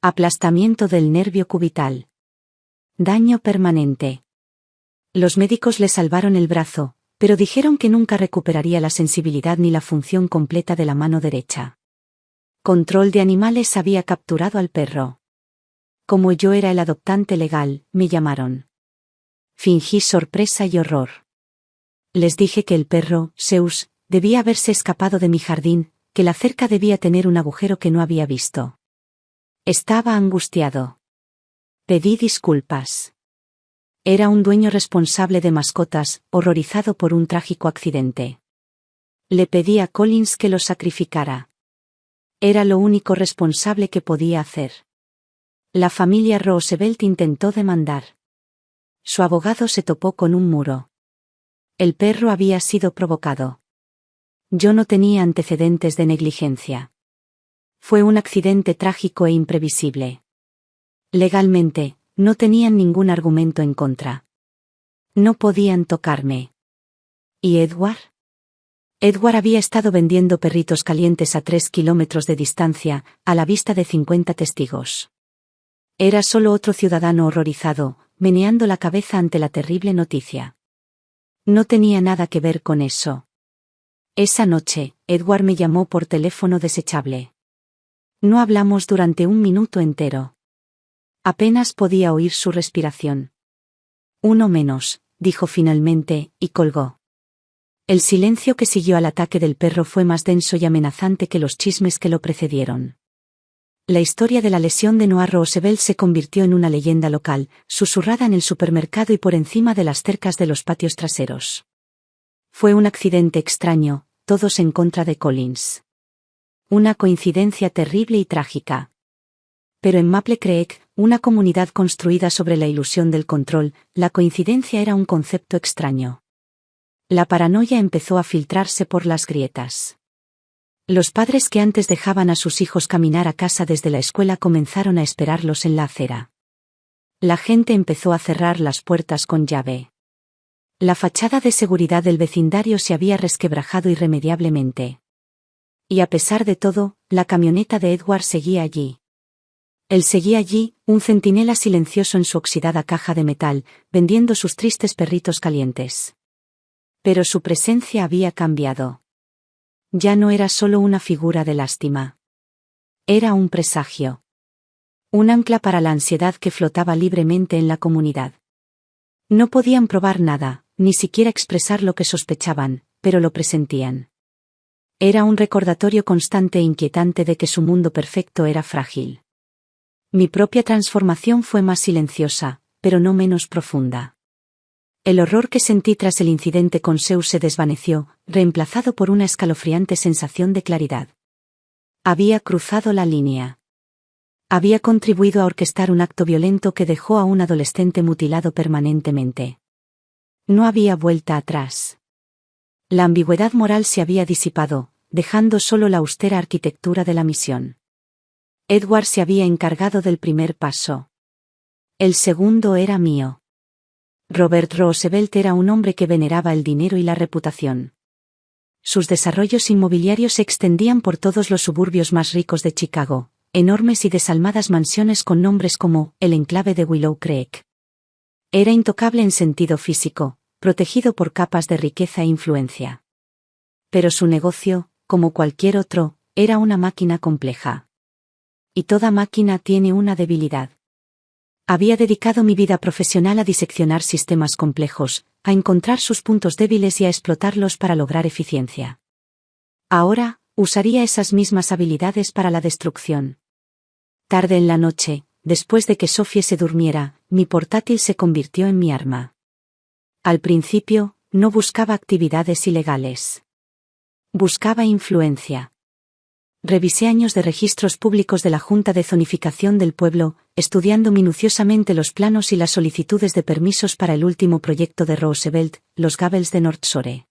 Aplastamiento del nervio cubital. Daño permanente. Los médicos le salvaron el brazo, pero dijeron que nunca recuperaría la sensibilidad ni la función completa de la mano derecha. Control de Animales había capturado al perro. Como yo era el adoptante legal, me llamaron. Fingí sorpresa y horror. Les dije que el perro, Zeus, debía haberse escapado de mi jardín, que la cerca debía tener un agujero que no había visto. Estaba angustiado. Pedí disculpas. Era un dueño responsable de mascotas, horrorizado por un trágico accidente. Le pedí a Collins que lo sacrificara. Era lo único responsable que podía hacer. La familia Roosevelt intentó demandar. Su abogado se topó con un muro. El perro había sido provocado. Yo no tenía antecedentes de negligencia. Fue un accidente trágico e imprevisible. Legalmente, no tenían ningún argumento en contra. No podían tocarme. ¿Y Edward? Edward había estado vendiendo perritos calientes a 3 kilómetros de distancia, a la vista de 50 testigos. Era solo otro ciudadano horrorizado, meneando la cabeza ante la terrible noticia. No tenía nada que ver con eso. Esa noche, Edward me llamó por teléfono desechable. No hablamos durante 1 minuto entero. Apenas podía oír su respiración. Uno menos, dijo finalmente, y colgó. El silencio que siguió al ataque del perro fue más denso y amenazante que los chismes que lo precedieron. La historia de la lesión de Noah Roosevelt se convirtió en una leyenda local, susurrada en el supermercado y por encima de las cercas de los patios traseros. Fue un accidente extraño, todos en contra de Collins. Una coincidencia terrible y trágica. Pero en Maple Creek, una comunidad construida sobre la ilusión del control, la coincidencia era un concepto extraño. La paranoia empezó a filtrarse por las grietas. Los padres que antes dejaban a sus hijos caminar a casa desde la escuela comenzaron a esperarlos en la acera. La gente empezó a cerrar las puertas con llave. La fachada de seguridad del vecindario se había resquebrajado irremediablemente. Y a pesar de todo, la camioneta de Edward seguía allí. Él seguía allí, un centinela silencioso en su oxidada caja de metal, vendiendo sus tristes perritos calientes. Pero su presencia había cambiado. Ya no era solo una figura de lástima. Era un presagio. Un ancla para la ansiedad que flotaba libremente en la comunidad. No podían probar nada, ni siquiera expresar lo que sospechaban, pero lo presentían. Era un recordatorio constante e inquietante de que su mundo perfecto era frágil. Mi propia transformación fue más silenciosa, pero no menos profunda. El horror que sentí tras el incidente con Zeus se desvaneció, reemplazado por una escalofriante sensación de claridad. Había cruzado la línea. Había contribuido a orquestar un acto violento que dejó a un adolescente mutilado permanentemente. No había vuelta atrás. La ambigüedad moral se había disipado, dejando solo la austera arquitectura de la misión. Edward se había encargado del primer paso. El segundo era mío. Robert Roosevelt era un hombre que veneraba el dinero y la reputación. Sus desarrollos inmobiliarios se extendían por todos los suburbios más ricos de Chicago, enormes y desalmadas mansiones con nombres como el enclave de Willow Creek. Era intocable en sentido físico, protegido por capas de riqueza e influencia. Pero su negocio, como cualquier otro, era una máquina compleja. Y toda máquina tiene una debilidad. Había dedicado mi vida profesional a diseccionar sistemas complejos, a encontrar sus puntos débiles y a explotarlos para lograr eficiencia. Ahora, usaría esas mismas habilidades para la destrucción. Tarde en la noche, después de que Sophie se durmiera, mi portátil se convirtió en mi arma. Al principio, no buscaba actividades ilegales. Buscaba influencia. Revisé años de registros públicos de la Junta de Zonificación del Pueblo, estudiando minuciosamente los planos y las solicitudes de permisos para el último proyecto de Roosevelt, los Gables de North Shore.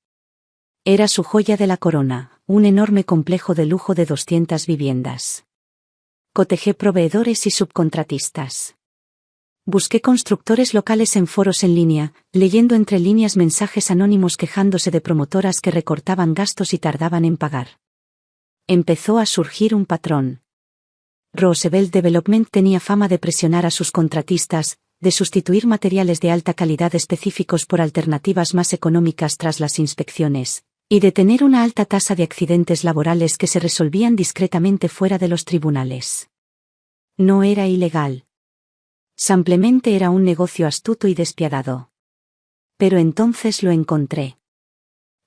Era su joya de la corona, un enorme complejo de lujo de 200 viviendas. Cotejé proveedores y subcontratistas. Busqué constructores locales en foros en línea, leyendo entre líneas mensajes anónimos quejándose de promotoras que recortaban gastos y tardaban en pagar. Empezó a surgir un patrón. Roosevelt Development tenía fama de presionar a sus contratistas, de sustituir materiales de alta calidad específicos por alternativas más económicas tras las inspecciones, y de tener una alta tasa de accidentes laborales que se resolvían discretamente fuera de los tribunales. No era ilegal. Simplemente era un negocio astuto y despiadado. Pero entonces lo encontré.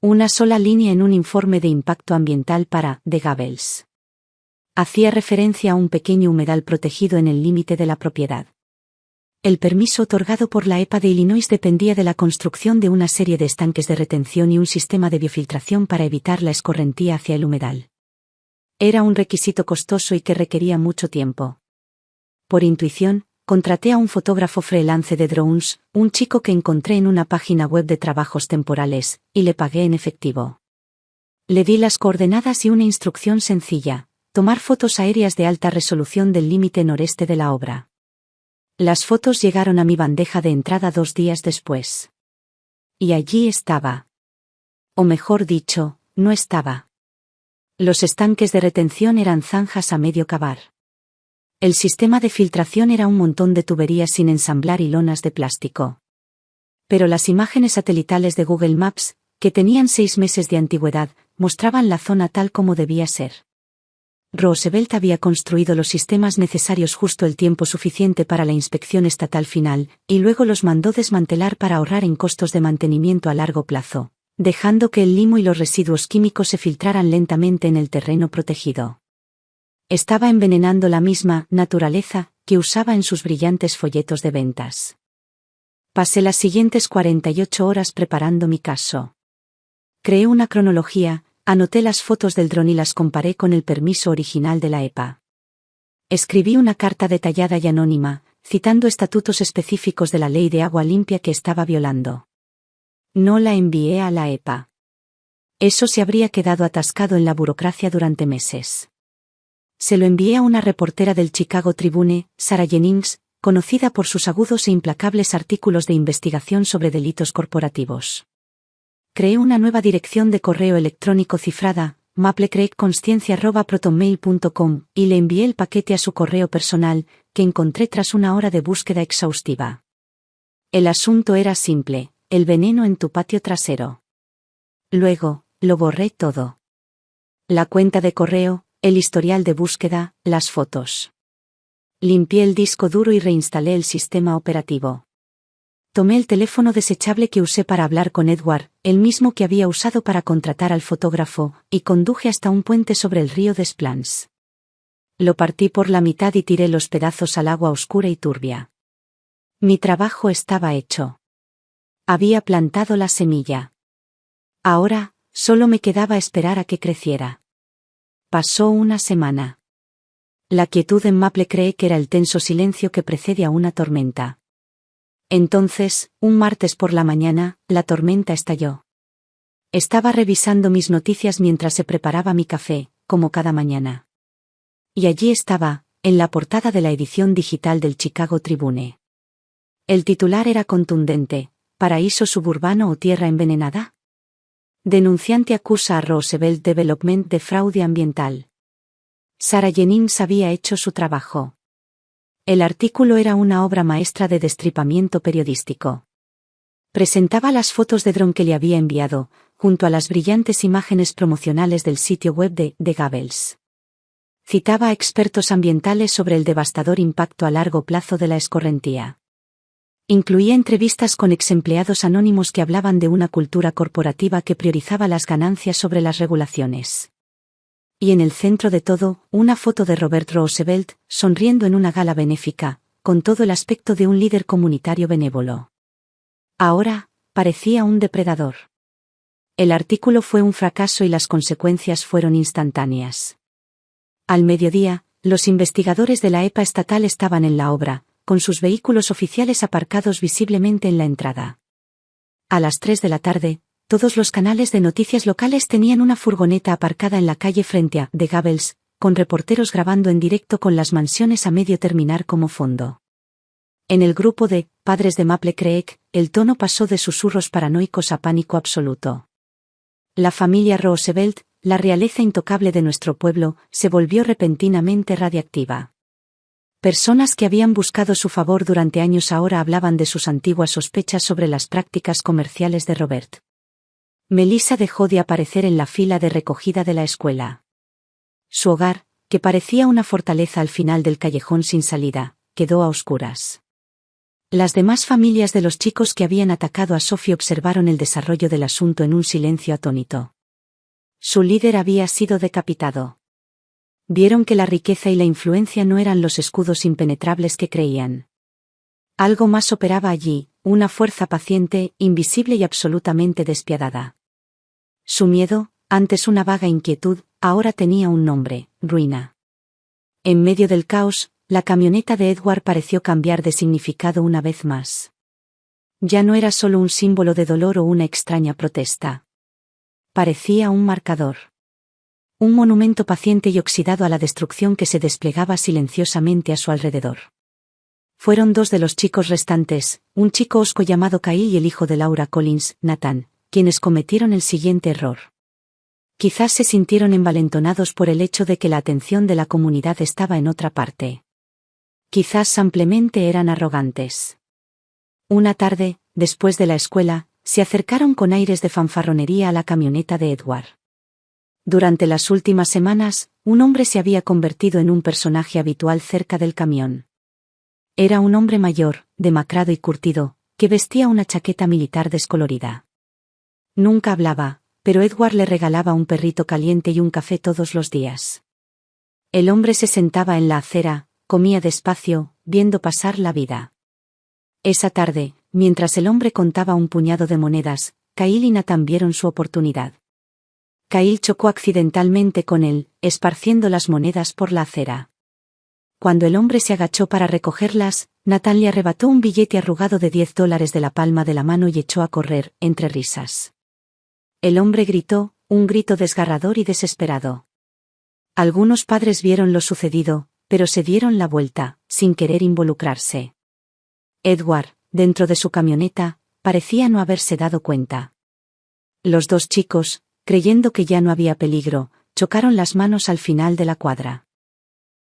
Una sola línea en un informe de impacto ambiental para The Gables. Hacía referencia a un pequeño humedal protegido en el límite de la propiedad. El permiso otorgado por la EPA de Illinois dependía de la construcción de una serie de estanques de retención y un sistema de biofiltración para evitar la escorrentía hacia el humedal. Era un requisito costoso y que requería mucho tiempo. Por intuición, contraté a un fotógrafo freelance de drones, un chico que encontré en una página web de trabajos temporales, y le pagué en efectivo. Le di las coordenadas y una instrucción sencilla: tomar fotos aéreas de alta resolución del límite noreste de la obra. Las fotos llegaron a mi bandeja de entrada 2 días después. Y allí estaba. O mejor dicho, no estaba. Los estanques de retención eran zanjas a medio cavar. El sistema de filtración era un montón de tuberías sin ensamblar y lonas de plástico. Pero las imágenes satelitales de Google Maps, que tenían 6 meses de antigüedad, mostraban la zona tal como debía ser. Roosevelt había construido los sistemas necesarios justo el tiempo suficiente para la inspección estatal final, y luego los mandó desmantelar para ahorrar en costos de mantenimiento a largo plazo, dejando que el limo y los residuos químicos se filtraran lentamente en el terreno protegido. Estaba envenenando la misma naturaleza que usaba en sus brillantes folletos de ventas. Pasé las siguientes 48 horas preparando mi caso. Creé una cronología, anoté las fotos del dron y las comparé con el permiso original de la EPA. Escribí una carta detallada y anónima, citando estatutos específicos de la ley de agua limpia que estaba violando. No la envié a la EPA. Eso se habría quedado atascado en la burocracia durante meses. Se lo envié a una reportera del Chicago Tribune, Sarah Jennings, conocida por sus agudos e implacables artículos de investigación sobre delitos corporativos. Creé una nueva dirección de correo electrónico cifrada, maplecraigconsciencia@protonmail.com, y le envié el paquete a su correo personal, que encontré tras una hora de búsqueda exhaustiva. El asunto era simple: el veneno en tu patio trasero. Luego, lo borré todo. La cuenta de correo, el historial de búsqueda, las fotos. Limpié el disco duro y reinstalé el sistema operativo. Tomé el teléfono desechable que usé para hablar con Edward, el mismo que había usado para contratar al fotógrafo, y conduje hasta un puente sobre el río Des Plaines. Lo partí por la mitad y tiré los pedazos al agua oscura y turbia. Mi trabajo estaba hecho. Había plantado la semilla. Ahora, solo me quedaba esperar a que creciera. Pasó una semana. La quietud en Maple Creek era el tenso silencio que precede a una tormenta. Entonces, un martes por la mañana, la tormenta estalló. Estaba revisando mis noticias mientras se preparaba mi café, como cada mañana. Y allí estaba, en la portada de la edición digital del Chicago Tribune. El titular era contundente: ¿paraíso suburbano o tierra envenenada? Denunciante acusa a Roosevelt Development de fraude ambiental. Sarah Jennings había hecho su trabajo. El artículo era una obra maestra de destripamiento periodístico. Presentaba las fotos de dron que le había enviado, junto a las brillantes imágenes promocionales del sitio web de Gables. Citaba a expertos ambientales sobre el devastador impacto a largo plazo de la escorrentía. Incluía entrevistas con exempleados anónimos que hablaban de una cultura corporativa que priorizaba las ganancias sobre las regulaciones. Y en el centro de todo, una foto de Robert Roosevelt, sonriendo en una gala benéfica, con todo el aspecto de un líder comunitario benévolo. Ahora, parecía un depredador. El artículo fue un fracaso y las consecuencias fueron instantáneas. Al mediodía, los investigadores de la EPA estatal estaban en la obra, con sus vehículos oficiales aparcados visiblemente en la entrada. A las 3 de la tarde, todos los canales de noticias locales tenían una furgoneta aparcada en la calle frente a The Gables, con reporteros grabando en directo con las mansiones a medio terminar como fondo. En el grupo de padres de Maple Creek, el tono pasó de susurros paranoicos a pánico absoluto. La familia Roosevelt, la realeza intocable de nuestro pueblo, se volvió repentinamente radiactiva. Personas que habían buscado su favor durante años ahora hablaban de sus antiguas sospechas sobre las prácticas comerciales de Robert. Melissa dejó de aparecer en la fila de recogida de la escuela. Su hogar, que parecía una fortaleza al final del callejón sin salida, quedó a oscuras. Las demás familias de los chicos que habían atacado a Sophie observaron el desarrollo del asunto en un silencio atónito. Su líder había sido decapitado. Vieron que la riqueza y la influencia no eran los escudos impenetrables que creían. Algo más operaba allí, una fuerza paciente, invisible y absolutamente despiadada. Su miedo, antes una vaga inquietud, ahora tenía un nombre: ruina. En medio del caos, la camioneta de Edward pareció cambiar de significado una vez más. Ya no era solo un símbolo de dolor o una extraña protesta. Parecía un marcador. Un monumento paciente y oxidado a la destrucción que se desplegaba silenciosamente a su alrededor. Fueron 2 de los chicos restantes, un chico hosco llamado Kyle y el hijo de Laura Collins, Nathan, quienes cometieron el siguiente error. Quizás se sintieron envalentonados por el hecho de que la atención de la comunidad estaba en otra parte. Quizás simplemente eran arrogantes. Una tarde, después de la escuela, se acercaron con aires de fanfarronería a la camioneta de Edward. Durante las últimas semanas, un hombre se había convertido en un personaje habitual cerca del camión. Era un hombre mayor, demacrado y curtido, que vestía una chaqueta militar descolorida. Nunca hablaba, pero Edward le regalaba un perrito caliente y un café todos los días. El hombre se sentaba en la acera, comía despacio, viendo pasar la vida. Esa tarde, mientras el hombre contaba un puñado de monedas, Kyle y Nathan vieron su oportunidad. Kyle chocó accidentalmente con él, esparciendo las monedas por la acera. Cuando el hombre se agachó para recogerlas, Nathan le arrebató un billete arrugado de $10 de la palma de la mano y echó a correr, entre risas. El hombre gritó, un grito desgarrador y desesperado. Algunos padres vieron lo sucedido, pero se dieron la vuelta, sin querer involucrarse. Edward, dentro de su camioneta, parecía no haberse dado cuenta. Los dos chicos, creyendo que ya no había peligro, chocaron las manos al final de la cuadra.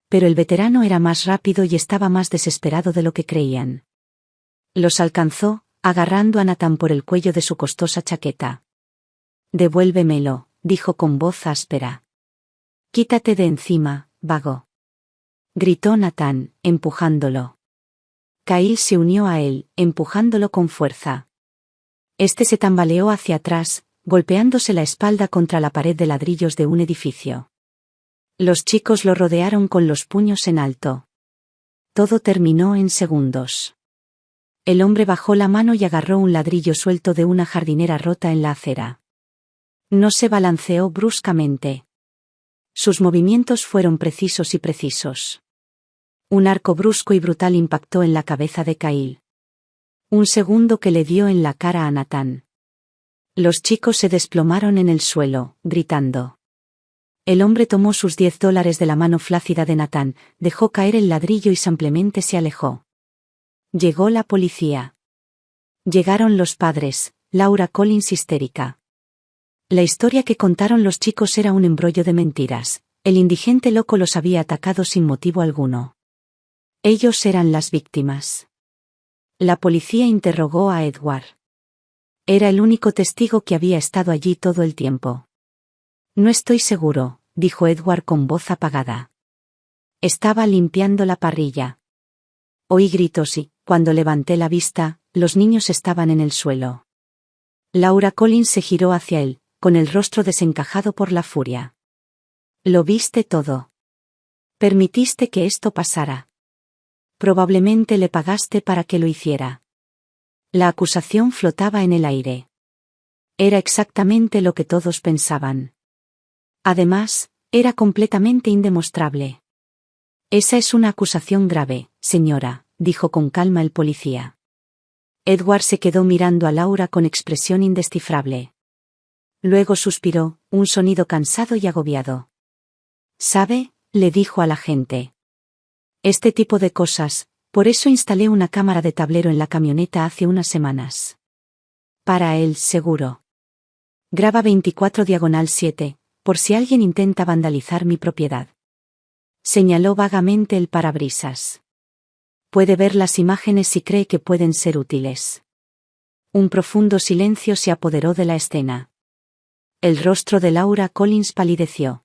Pero el veterano era más rápido y estaba más desesperado de lo que creían. Los alcanzó, agarrando a Nathan por el cuello de su costosa chaqueta. «Devuélvemelo», dijo con voz áspera. «Quítate de encima, vago», gritó Nathan, empujándolo. Kyle se unió a él, empujándolo con fuerza. Este se tambaleó hacia atrás, golpeándose la espalda contra la pared de ladrillos de un edificio. Los chicos lo rodearon con los puños en alto. Todo terminó en segundos. El hombre bajó la mano y agarró un ladrillo suelto de una jardinera rota en la acera. No se balanceó bruscamente. Sus movimientos fueron precisos y precisos. Un arco brusco y brutal impactó en la cabeza de Kyle. Un segundo que le dio en la cara a Nathan. Los chicos se desplomaron en el suelo, gritando. El hombre tomó sus $10 de la mano flácida de Nathan, dejó caer el ladrillo y simplemente se alejó. Llegó la policía. Llegaron los padres, Laura Collins histérica. La historia que contaron los chicos era un embrollo de mentiras. El indigente loco los había atacado sin motivo alguno. Ellos eran las víctimas. La policía interrogó a Edward. Era el único testigo que había estado allí todo el tiempo. No estoy seguro, dijo Edward con voz apagada. Estaba limpiando la parrilla. Oí gritos y, cuando levanté la vista, los niños estaban en el suelo. Laura Collins se giró hacia él, con el rostro desencajado por la furia. Lo viste todo. Permitiste que esto pasara. Probablemente le pagaste para que lo hiciera. La acusación flotaba en el aire. Era exactamente lo que todos pensaban. Además, era completamente indemostrable. Esa es una acusación grave, señora, dijo con calma el policía. Edward se quedó mirando a Laura con expresión indescifrable. Luego suspiró, un sonido cansado y agobiado. «¿Sabe?», le dijo al agente. «Este tipo de cosas, por eso instalé una cámara de tablero en la camioneta hace unas semanas. Para el seguro. Graba 24/7, por si alguien intenta vandalizar mi propiedad». Señaló vagamente el parabrisas. «Puede ver las imágenes si cree que pueden ser útiles». Un profundo silencio se apoderó de la escena. El rostro de Laura Collins palideció.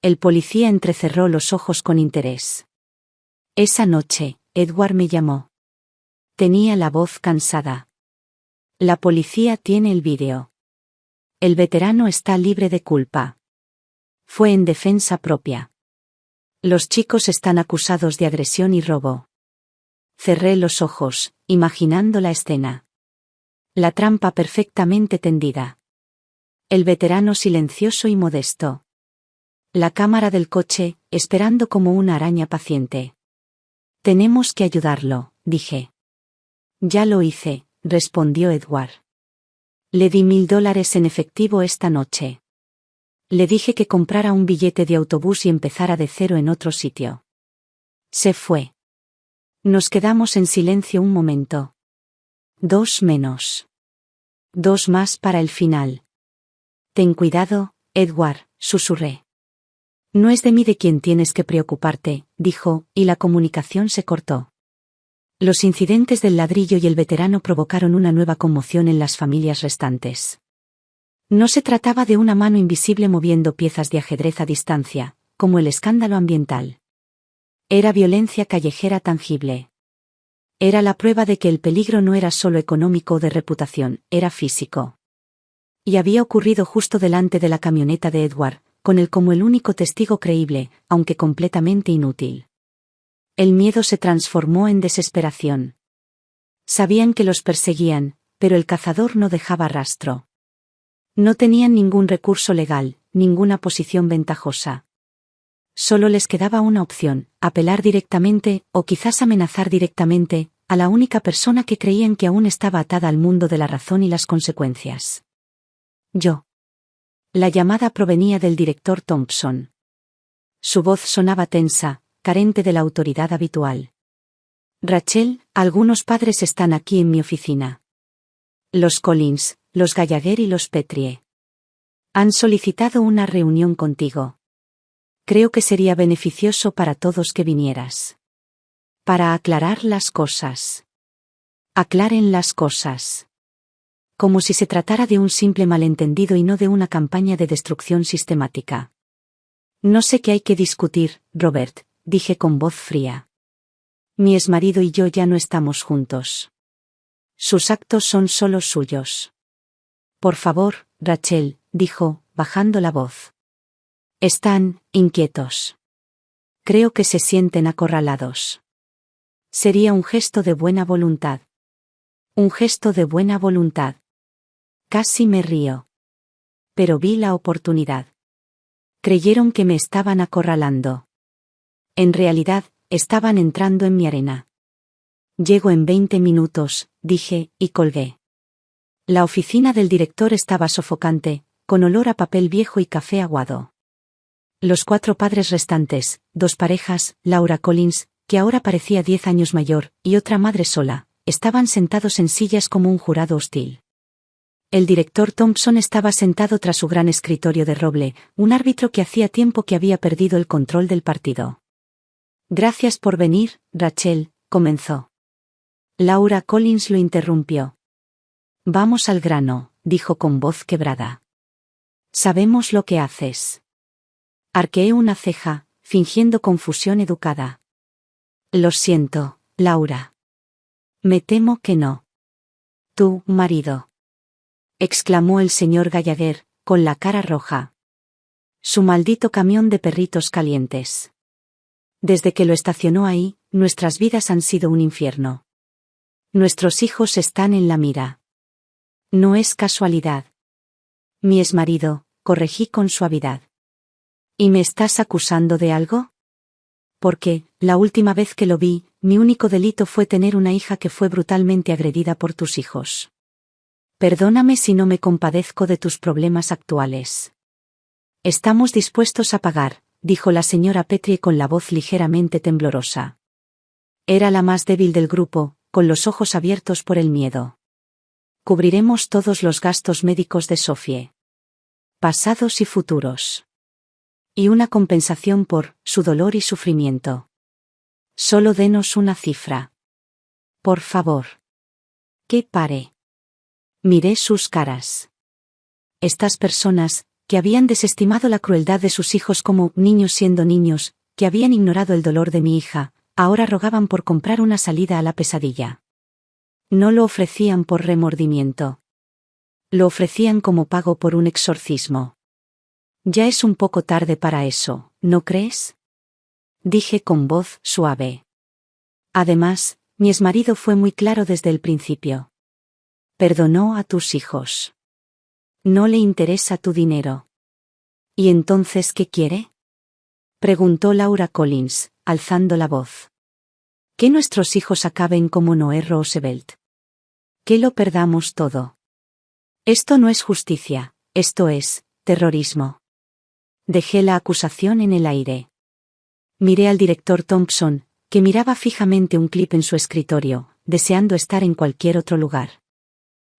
El policía entrecerró los ojos con interés. Esa noche, Edward me llamó. Tenía la voz cansada. La policía tiene el vídeo. El veterano está libre de culpa. Fue en defensa propia. Los chicos están acusados de agresión y robo. Cerré los ojos, imaginando la escena. La trampa perfectamente tendida. El veterano silencioso y modesto. La cámara del coche, esperando como una araña paciente. «Tenemos que ayudarlo», dije. «Ya lo hice», respondió Edward. «Le di $1000 en efectivo esta noche. Le dije que comprara un billete de autobús y empezara de cero en otro sitio. Se fue. Nos quedamos en silencio un momento. 2 menos. 2 más para el final. Ten cuidado, Edward, susurré. No es de mí de quien tienes que preocuparte, dijo, y la comunicación se cortó. Los incidentes del ladrillo y el veterano provocaron una nueva conmoción en las familias restantes. No se trataba de una mano invisible moviendo piezas de ajedrez a distancia, como el escándalo ambiental. Era violencia callejera tangible. Era la prueba de que el peligro no era solo económico o de reputación, era físico. Y había ocurrido justo delante de la camioneta de Edward, con él como el único testigo creíble, aunque completamente inútil. El miedo se transformó en desesperación. Sabían que los perseguían, pero el cazador no dejaba rastro. No tenían ningún recurso legal, ninguna posición ventajosa. Solo les quedaba una opción, apelar directamente, o quizás amenazar directamente, a la única persona que creían que aún estaba atada al mundo de la razón y las consecuencias. Yo. La llamada provenía del director Thompson. Su voz sonaba tensa, carente de la autoridad habitual. Rachel, algunos padres están aquí en mi oficina. Los Collins, los Gallagher y los Petrie. Han solicitado una reunión contigo. Creo que sería beneficioso para todos que vinieras. Para aclarar las cosas. Aclaren las cosas. Como si se tratara de un simple malentendido y no de una campaña de destrucción sistemática. No sé qué hay que discutir, Robert, dije con voz fría. Mi exmarido y yo ya no estamos juntos. Sus actos son solo suyos. Por favor, Rachel, dijo, bajando la voz. Están inquietos. Creo que se sienten acorralados. Sería un gesto de buena voluntad. Un gesto de buena voluntad. Casi me río. Pero vi la oportunidad. Creyeron que me estaban acorralando. En realidad, estaban entrando en mi arena. Llego en 20 minutos, dije, y colgué. La oficina del director estaba sofocante, con olor a papel viejo y café aguado. Los 4 padres restantes, 2 parejas, Laura Collins, que ahora parecía 10 años mayor, y otra madre sola, estaban sentados en sillas como un jurado hostil. El director Thompson estaba sentado tras su gran escritorio de roble, un árbitro que hacía tiempo que había perdido el control del partido. Gracias por venir, Rachel, comenzó. Laura Collins lo interrumpió. Vamos al grano, dijo con voz quebrada. Sabemos lo que haces. Arqueé una ceja, fingiendo confusión educada. Lo siento, Laura. Me temo que no. Tu marido. Exclamó el señor Gallagher, con la cara roja. Su maldito camión de perritos calientes. Desde que lo estacionó ahí, nuestras vidas han sido un infierno. Nuestros hijos están en la mira. No es casualidad. Mi exmarido, corregí con suavidad. ¿Y me estás acusando de algo? Porque, la última vez que lo vi, mi único delito fue tener una hija que fue brutalmente agredida por tus hijos. Perdóname si no me compadezco de tus problemas actuales. Estamos dispuestos a pagar, dijo la señora Petrie con la voz ligeramente temblorosa. Era la más débil del grupo, con los ojos abiertos por el miedo. Cubriremos todos los gastos médicos de Sophie. Pasados y futuros. Y una compensación por su dolor y sufrimiento. Solo denos una cifra. Por favor. Que pare. Miré sus caras. Estas personas, que habían desestimado la crueldad de sus hijos como niños siendo niños, que habían ignorado el dolor de mi hija, ahora rogaban por comprar una salida a la pesadilla. No lo ofrecían por remordimiento. Lo ofrecían como pago por un exorcismo. Ya es un poco tarde para eso, ¿no crees? Dije con voz suave. Además, mi exmarido fue muy claro desde el principio. Perdonó a tus hijos. No le interesa tu dinero. ¿Y entonces qué quiere? Preguntó Laura Collins, alzando la voz. Que nuestros hijos acaben como Noé Roosevelt. Que lo perdamos todo. Esto no es justicia, esto es terrorismo. Dejé la acusación en el aire. Miré al director Thompson, que miraba fijamente un clip en su escritorio, deseando estar en cualquier otro lugar.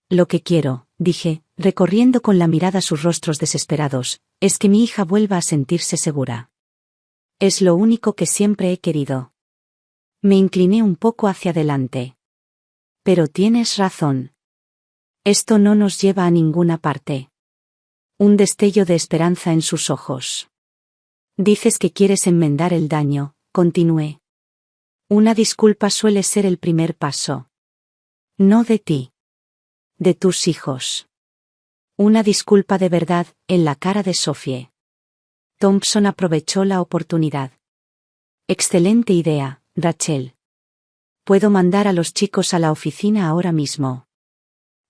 Lo que quiero, dije, recorriendo con la mirada sus rostros desesperados, es que mi hija vuelva a sentirse segura. Es lo único que siempre he querido. Me incliné un poco hacia adelante. Pero tienes razón. Esto no nos lleva a ninguna parte. Un destello de esperanza en sus ojos. Dices que quieres enmendar el daño, continué. Una disculpa suele ser el primer paso. No de ti. De tus hijos. Una disculpa de verdad, en la cara de Sophie. Thompson aprovechó la oportunidad. Excelente idea, Rachel. Puedo mandar a los chicos a la oficina ahora mismo.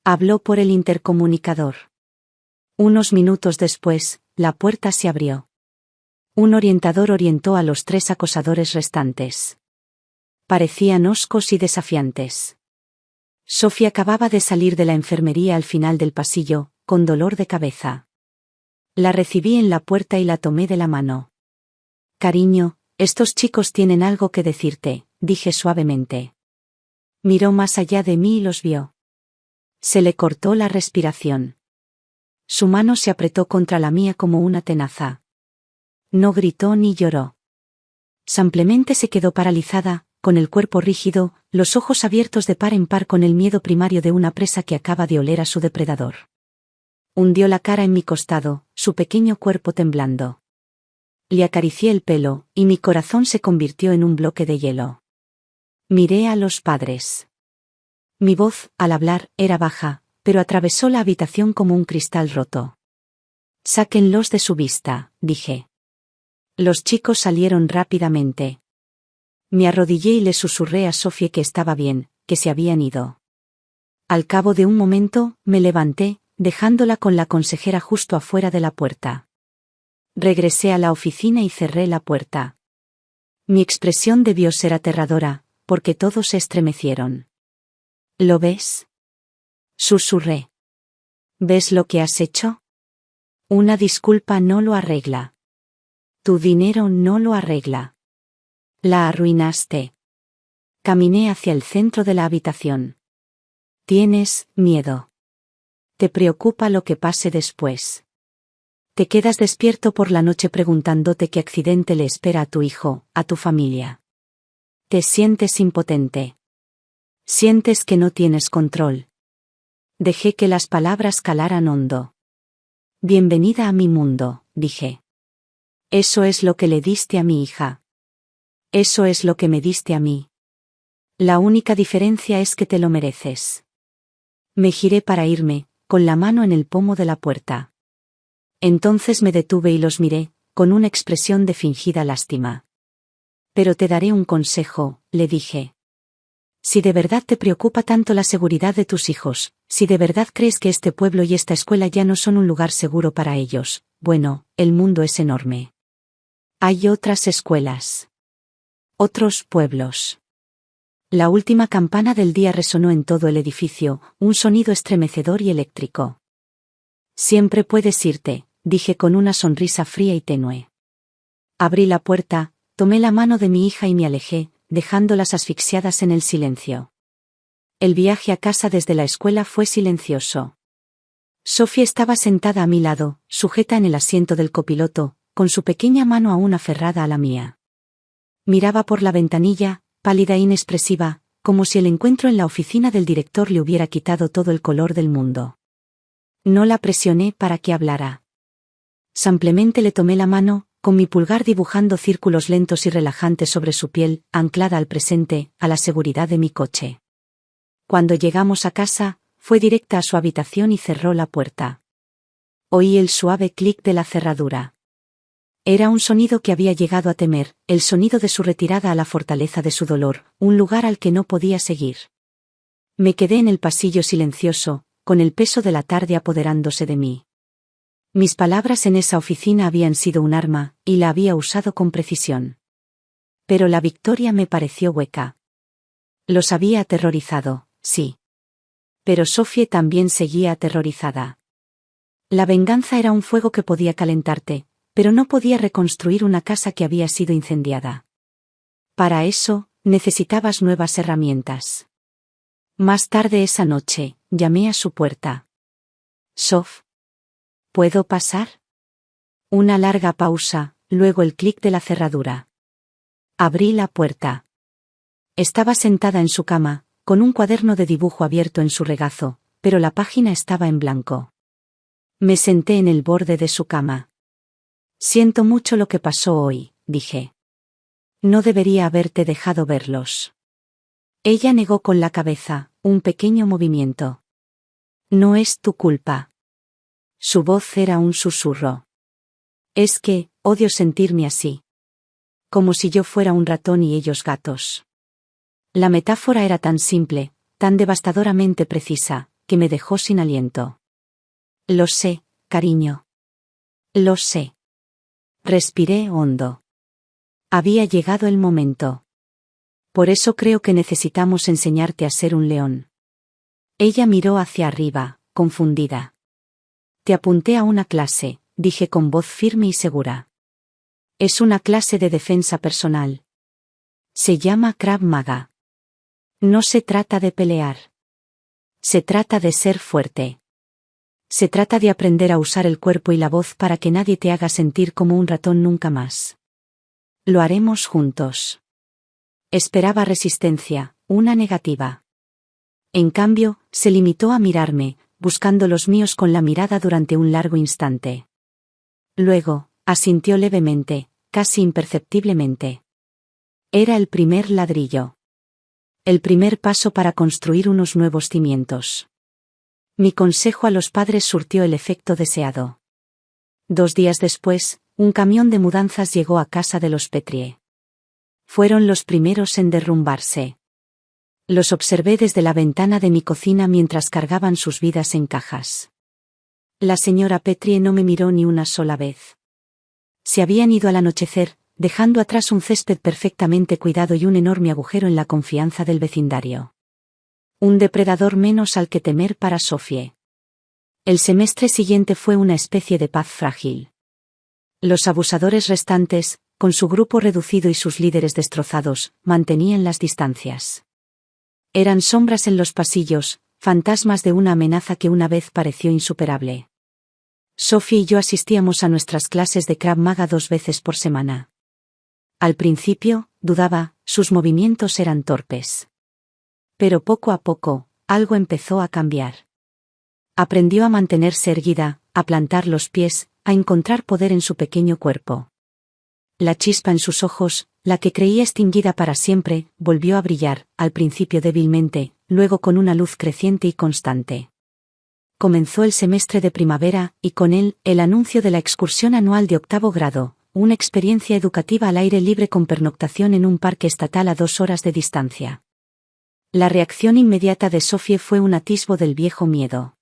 Habló por el intercomunicador. Unos minutos después, la puerta se abrió. Un orientador orientó a los 3 acosadores restantes. Parecían hoscos y desafiantes. Sophie acababa de salir de la enfermería al final del pasillo, con dolor de cabeza. La recibí en la puerta y la tomé de la mano. Cariño, estos chicos tienen algo que decirte, dije suavemente. Miró más allá de mí y los vio. Se le cortó la respiración. Su mano se apretó contra la mía como una tenaza. No gritó ni lloró. Simplemente se quedó paralizada, con el cuerpo rígido, los ojos abiertos de par en par con el miedo primario de una presa que acaba de oler a su depredador. Hundió la cara en mi costado, su pequeño cuerpo temblando. Le acaricié el pelo, y mi corazón se convirtió en un bloque de hielo. Miré a los padres. Mi voz, al hablar, era baja, pero atravesó la habitación como un cristal roto. Sáquenlos de su vista, dije. Los chicos salieron rápidamente. Me arrodillé y le susurré a Sophie que estaba bien, que se habían ido. Al cabo de un momento, me levanté, dejándola con la consejera justo afuera de la puerta. Regresé a la oficina y cerré la puerta. Mi expresión debió ser aterradora, porque todos se estremecieron. ¿Lo ves? Susurré. ¿Ves lo que has hecho? Una disculpa no lo arregla. Tu dinero no lo arregla. La arruinaste. Caminé hacia el centro de la habitación. Tienes miedo. Te preocupa lo que pase después. Te quedas despierto por la noche preguntándote qué accidente le espera a tu hijo, a tu familia. Te sientes impotente. Sientes que no tienes control. Dejé que las palabras calaran hondo. Bienvenida a mi mundo, dije. Eso es lo que le diste a mi hija. Eso es lo que me diste a mí. La única diferencia es que te lo mereces. Me giré para irme, con la mano en el pomo de la puerta. Entonces me detuve y los miré, con una expresión de fingida lástima. Pero te daré un consejo, le dije. Si de verdad te preocupa tanto la seguridad de tus hijos, si de verdad crees que este pueblo y esta escuela ya no son un lugar seguro para ellos, bueno, el mundo es enorme. Hay otras escuelas. Otros pueblos. La última campana del día resonó en todo el edificio, un sonido estremecedor y eléctrico. Siempre puedes irte, dije con una sonrisa fría y tenue. Abrí la puerta, tomé la mano de mi hija y me alejé, dejándolas asfixiadas en el silencio. El viaje a casa desde la escuela fue silencioso. Sophie estaba sentada a mi lado, sujeta en el asiento del copiloto, con su pequeña mano aún aferrada a la mía. Miraba por la ventanilla, pálida e inexpresiva, como si el encuentro en la oficina del director le hubiera quitado todo el color del mundo. No la presioné para que hablara. Simplemente le tomé la mano, con mi pulgar dibujando círculos lentos y relajantes sobre su piel, anclada al presente, a la seguridad de mi coche. Cuando llegamos a casa, fue directa a su habitación y cerró la puerta. Oí el suave clic de la cerradura. Era un sonido que había llegado a temer, el sonido de su retirada a la fortaleza de su dolor, un lugar al que no podía seguir. Me quedé en el pasillo silencioso, con el peso de la tarde apoderándose de mí. Mis palabras en esa oficina habían sido un arma, y la había usado con precisión. Pero la victoria me pareció hueca. Los había aterrorizado, sí. Pero Sophie también seguía aterrorizada. La venganza era un fuego que podía calentarte, pero no podía reconstruir una casa que había sido incendiada. Para eso, necesitabas nuevas herramientas. Más tarde esa noche, llamé a su puerta. Sof. ¿Puedo pasar? Una larga pausa, luego el clic de la cerradura. Abrí la puerta. Estaba sentada en su cama, con un cuaderno de dibujo abierto en su regazo, pero la página estaba en blanco. Me senté en el borde de su cama. Siento mucho lo que pasó hoy, dije. No debería haberte dejado verlos. Ella negó con la cabeza, un pequeño movimiento. No es tu culpa. Su voz era un susurro. Es que, odio sentirme así. Como si yo fuera un ratón y ellos gatos. La metáfora era tan simple, tan devastadoramente precisa, que me dejó sin aliento. Lo sé, cariño. Lo sé. Respiré hondo. Había llegado el momento. Por eso creo que necesitamos enseñarte a ser un león. Ella miró hacia arriba, confundida. Te apunté a una clase, dije con voz firme y segura. Es una clase de defensa personal. Se llama Krav Maga. No se trata de pelear. Se trata de ser fuerte. Se trata de aprender a usar el cuerpo y la voz para que nadie te haga sentir como un ratón nunca más. Lo haremos juntos. Esperaba resistencia, una negativa. En cambio, se limitó a mirarme, buscando los míos con la mirada durante un largo instante. Luego, asintió levemente, casi imperceptiblemente. Era el primer ladrillo. El primer paso para construir unos nuevos cimientos. Mi consejo a los padres surtió el efecto deseado. 2 días después, un camión de mudanzas llegó a casa de los Petrie. Fueron los primeros en derrumbarse. Los observé desde la ventana de mi cocina mientras cargaban sus vidas en cajas. La señora Petrie no me miró ni una sola vez. Se habían ido al anochecer, dejando atrás un césped perfectamente cuidado y un enorme agujero en la confianza del vecindario. Un depredador menos al que temer para Sophie. El semestre siguiente fue una especie de paz frágil. Los abusadores restantes, con su grupo reducido y sus líderes destrozados, mantenían las distancias. Eran sombras en los pasillos, fantasmas de una amenaza que una vez pareció insuperable. Sophie y yo asistíamos a nuestras clases de Krav Maga 2 veces por semana. Al principio, dudaba, sus movimientos eran torpes. Pero poco a poco, algo empezó a cambiar. Aprendió a mantenerse erguida, a plantar los pies, a encontrar poder en su pequeño cuerpo. La chispa en sus ojos, la que creía extinguida para siempre, volvió a brillar, al principio débilmente, luego con una luz creciente y constante. Comenzó el semestre de primavera, y con él, el anuncio de la excursión anual de 8º grado, una experiencia educativa al aire libre con pernoctación en un parque estatal a 2 horas de distancia. La reacción inmediata de Sophie fue un atisbo del viejo miedo.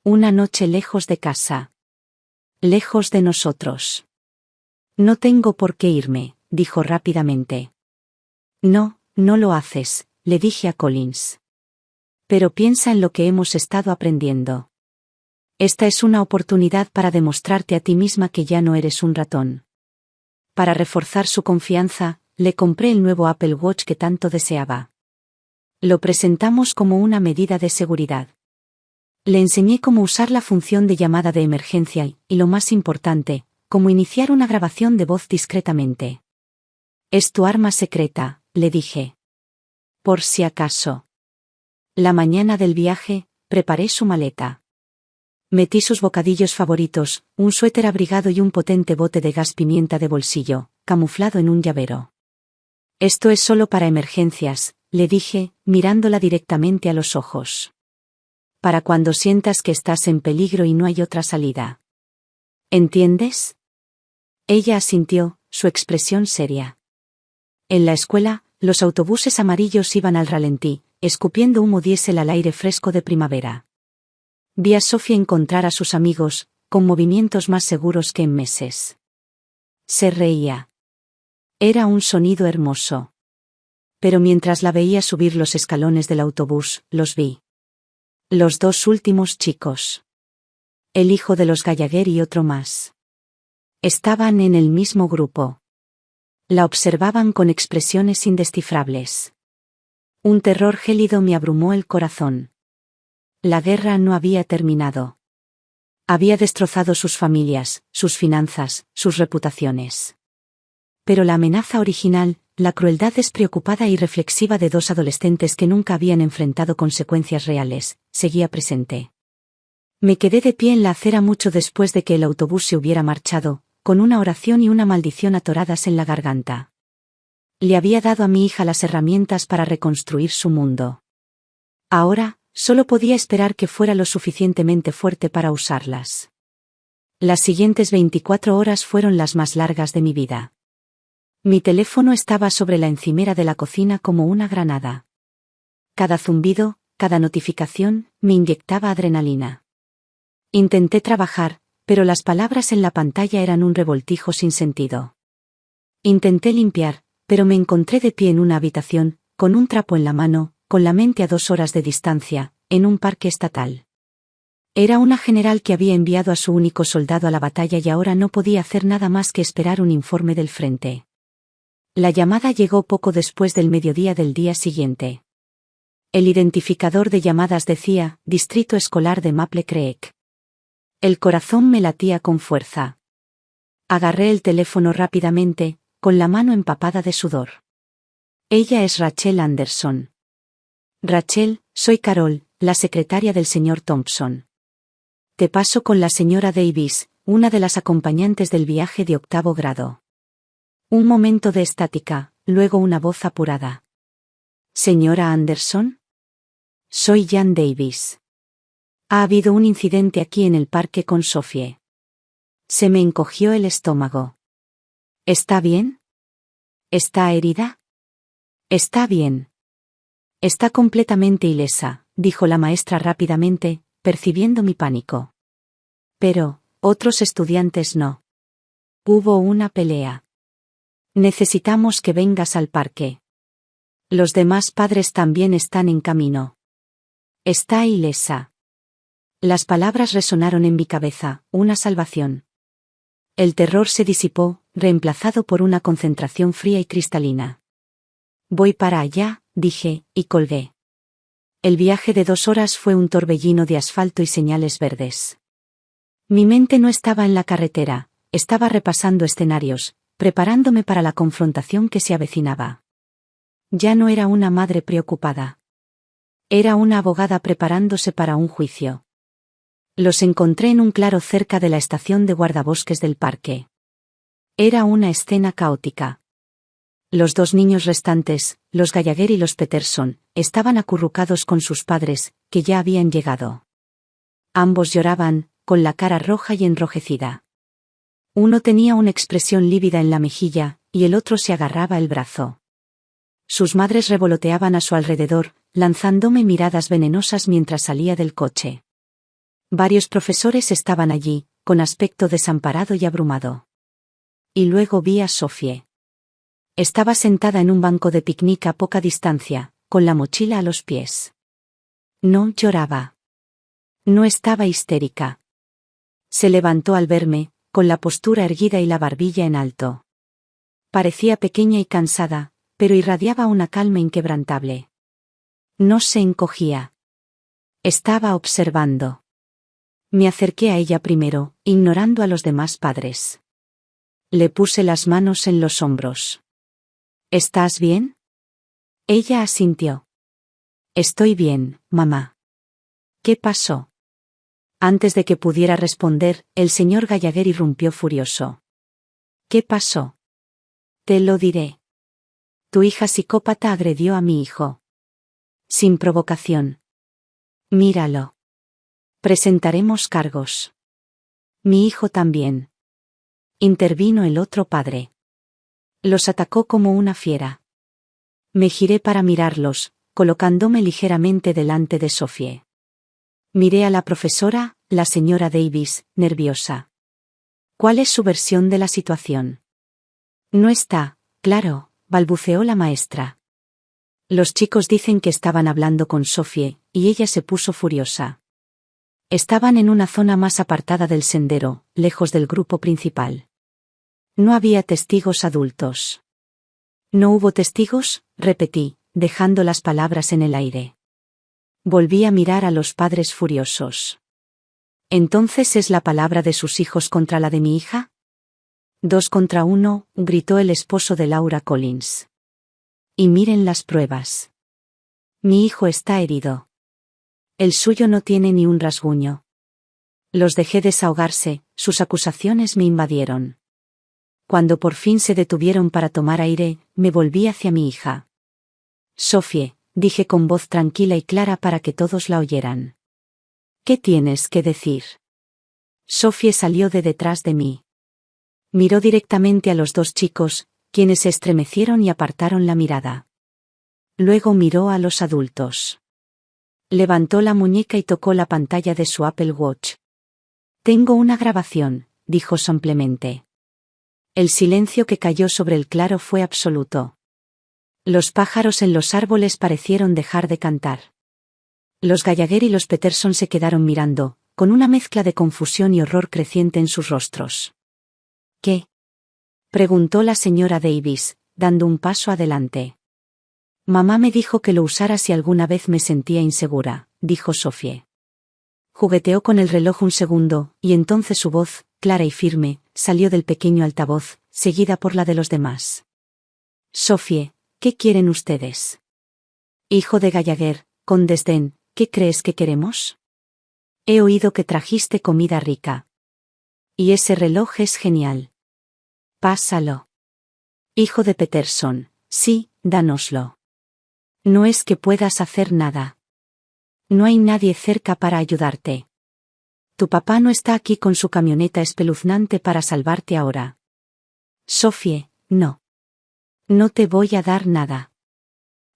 Una noche lejos de casa. Lejos de nosotros. No tengo por qué irme, dijo rápidamente. No, no lo haces, le dije a Collins. Pero piensa en lo que hemos estado aprendiendo. Esta es una oportunidad para demostrarte a ti misma que ya no eres un ratón. Para reforzar su confianza, le compré el nuevo Apple Watch que tanto deseaba. Lo presentamos como una medida de seguridad. Le enseñé cómo usar la función de llamada de emergencia y lo más importante, cómo iniciar una grabación de voz discretamente. Es tu arma secreta, le dije. Por si acaso. La mañana del viaje, preparé su maleta. Metí sus bocadillos favoritos, un suéter abrigado y un potente bote de gas pimienta de bolsillo, camuflado en un llavero. Esto es solo para emergencias, le dije, mirándola directamente a los ojos. Para cuando sientas que estás en peligro y no hay otra salida. ¿Entiendes? Ella asintió, su expresión seria. En la escuela, los autobuses amarillos iban al ralentí, escupiendo humo diésel al aire fresco de primavera. Vi a Sophie encontrar a sus amigos, con movimientos más seguros que en meses. Se reía. Era un sonido hermoso. Pero mientras la veía subir los escalones del autobús, los vi. Los 2 últimos chicos. El hijo de los Gallagher y otro más. Estaban en el mismo grupo. La observaban con expresiones indescifrables. Un terror gélido me abrumó el corazón. La guerra no había terminado. Había destrozado sus familias, sus finanzas, sus reputaciones. Pero la amenaza original, la crueldad despreocupada y reflexiva de 2 adolescentes que nunca habían enfrentado consecuencias reales, seguía presente. Me quedé de pie en la acera mucho después de que el autobús se hubiera marchado, con una oración y una maldición atoradas en la garganta. Le había dado a mi hija las herramientas para reconstruir su mundo. Ahora, solo podía esperar que fuera lo suficientemente fuerte para usarlas. Las siguientes 24 horas fueron las más largas de mi vida. Mi teléfono estaba sobre la encimera de la cocina como una granada. Cada zumbido, cada notificación, me inyectaba adrenalina. Intenté trabajar, pero las palabras en la pantalla eran un revoltijo sin sentido. Intenté limpiar, pero me encontré de pie en una habitación, con un trapo en la mano, con la mente a 2 horas de distancia, en un parque estatal. Era una general que había enviado a su único soldado a la batalla y ahora no podía hacer nada más que esperar un informe del frente. La llamada llegó poco después del mediodía del día siguiente. El identificador de llamadas decía, Distrito Escolar de Maple Creek. El corazón me latía con fuerza. Agarré el teléfono rápidamente, con la mano empapada de sudor. Ella es Rachel Anderson. Rachel, soy Carol, la secretaria del señor Thompson. Te paso con la señora Davis, una de las acompañantes del viaje de 8º grado. Un momento de estática, luego una voz apurada. ¿Señora Anderson? Soy Jan Davis. Ha habido un incidente aquí en el parque con Sophie. Se me encogió el estómago. ¿Está bien? ¿Está herida? Está bien. Está completamente ilesa, dijo la maestra rápidamente, percibiendo mi pánico. Pero, otros estudiantes no. Hubo una pelea. Necesitamos que vengas al parque. Los demás padres también están en camino. Está ilesa. Las palabras resonaron en mi cabeza, una salvación. El terror se disipó, reemplazado por una concentración fría y cristalina. Voy para allá, dije, y colgué. El viaje de 2 horas fue un torbellino de asfalto y señales verdes. Mi mente no estaba en la carretera, estaba repasando escenarios, preparándome para la confrontación que se avecinaba. Ya no era una madre preocupada. Era una abogada preparándose para un juicio. Los encontré en un claro cerca de la estación de guardabosques del parque. Era una escena caótica. Los 2 niños restantes, los Gallagher y los Peterson, estaban acurrucados con sus padres, que ya habían llegado. Ambos lloraban, con la cara roja y enrojecida. Uno tenía una expresión lívida en la mejilla, y el otro se agarraba el brazo. Sus madres revoloteaban a su alrededor, lanzándome miradas venenosas mientras salía del coche. Varios profesores estaban allí, con aspecto desamparado y abrumado. Y luego vi a Sophie. Estaba sentada en un banco de picnic a poca distancia, con la mochila a los pies. No lloraba. No estaba histérica. Se levantó al verme, con la postura erguida y la barbilla en alto. Parecía pequeña y cansada, pero irradiaba una calma inquebrantable. No se encogía. Estaba observando. Me acerqué a ella primero, ignorando a los demás padres. Le puse las manos en los hombros. ¿Estás bien? Ella asintió. Estoy bien, mamá. ¿Qué pasó? Antes de que pudiera responder, el señor Gallagher irrumpió furioso. ¿Qué pasó? Te lo diré. Tu hija psicópata agredió a mi hijo. Sin provocación. Míralo. Presentaremos cargos. Mi hijo también. Intervino el otro padre. Los atacó como una fiera. Me giré para mirarlos, colocándome ligeramente delante de Sophie. Miré a la profesora, la señora Davis, nerviosa. ¿Cuál es su versión de la situación? No está, claro, balbuceó la maestra. Los chicos dicen que estaban hablando con Sophie, y ella se puso furiosa. Estaban en una zona más apartada del sendero, lejos del grupo principal. No había testigos adultos. ¿No hubo testigos?, repetí, dejando las palabras en el aire. Volví a mirar a los padres furiosos. ¿Entonces es la palabra de sus hijos contra la de mi hija? 2 contra 1, gritó el esposo de Laura Collins. Y miren las pruebas. Mi hijo está herido. El suyo no tiene ni un rasguño. Los dejé desahogarse, sus acusaciones me invadieron. Cuando por fin se detuvieron para tomar aire, me volví hacia mi hija. Sophie, dije con voz tranquila y clara para que todos la oyeran. ¿Qué tienes que decir? Sophie salió de detrás de mí. Miró directamente a los dos chicos, quienes se estremecieron y apartaron la mirada. Luego miró a los adultos. Levantó la muñeca y tocó la pantalla de su Apple Watch. Tengo una grabación, dijo somplemente. El silencio que cayó sobre el claro fue absoluto. Los pájaros en los árboles parecieron dejar de cantar. Los Gallagher y los Peterson se quedaron mirando, con una mezcla de confusión y horror creciente en sus rostros. ¿Qué? Preguntó la señora Davis, dando un paso adelante. Mamá me dijo que lo usara si alguna vez me sentía insegura, dijo Sophie. Jugueteó con el reloj un segundo, y entonces su voz, clara y firme, salió del pequeño altavoz, seguida por la de los demás. Sophie, ¿qué quieren ustedes? Hijo de Gallagher, con desdén, ¿qué crees que queremos? He oído que trajiste comida rica. Y ese reloj es genial. Pásalo. Hijo de Peterson, sí, dánoslo. No es que puedas hacer nada. No hay nadie cerca para ayudarte. Tu papá no está aquí con su camioneta espeluznante para salvarte ahora. Sophie, no. No te voy a dar nada.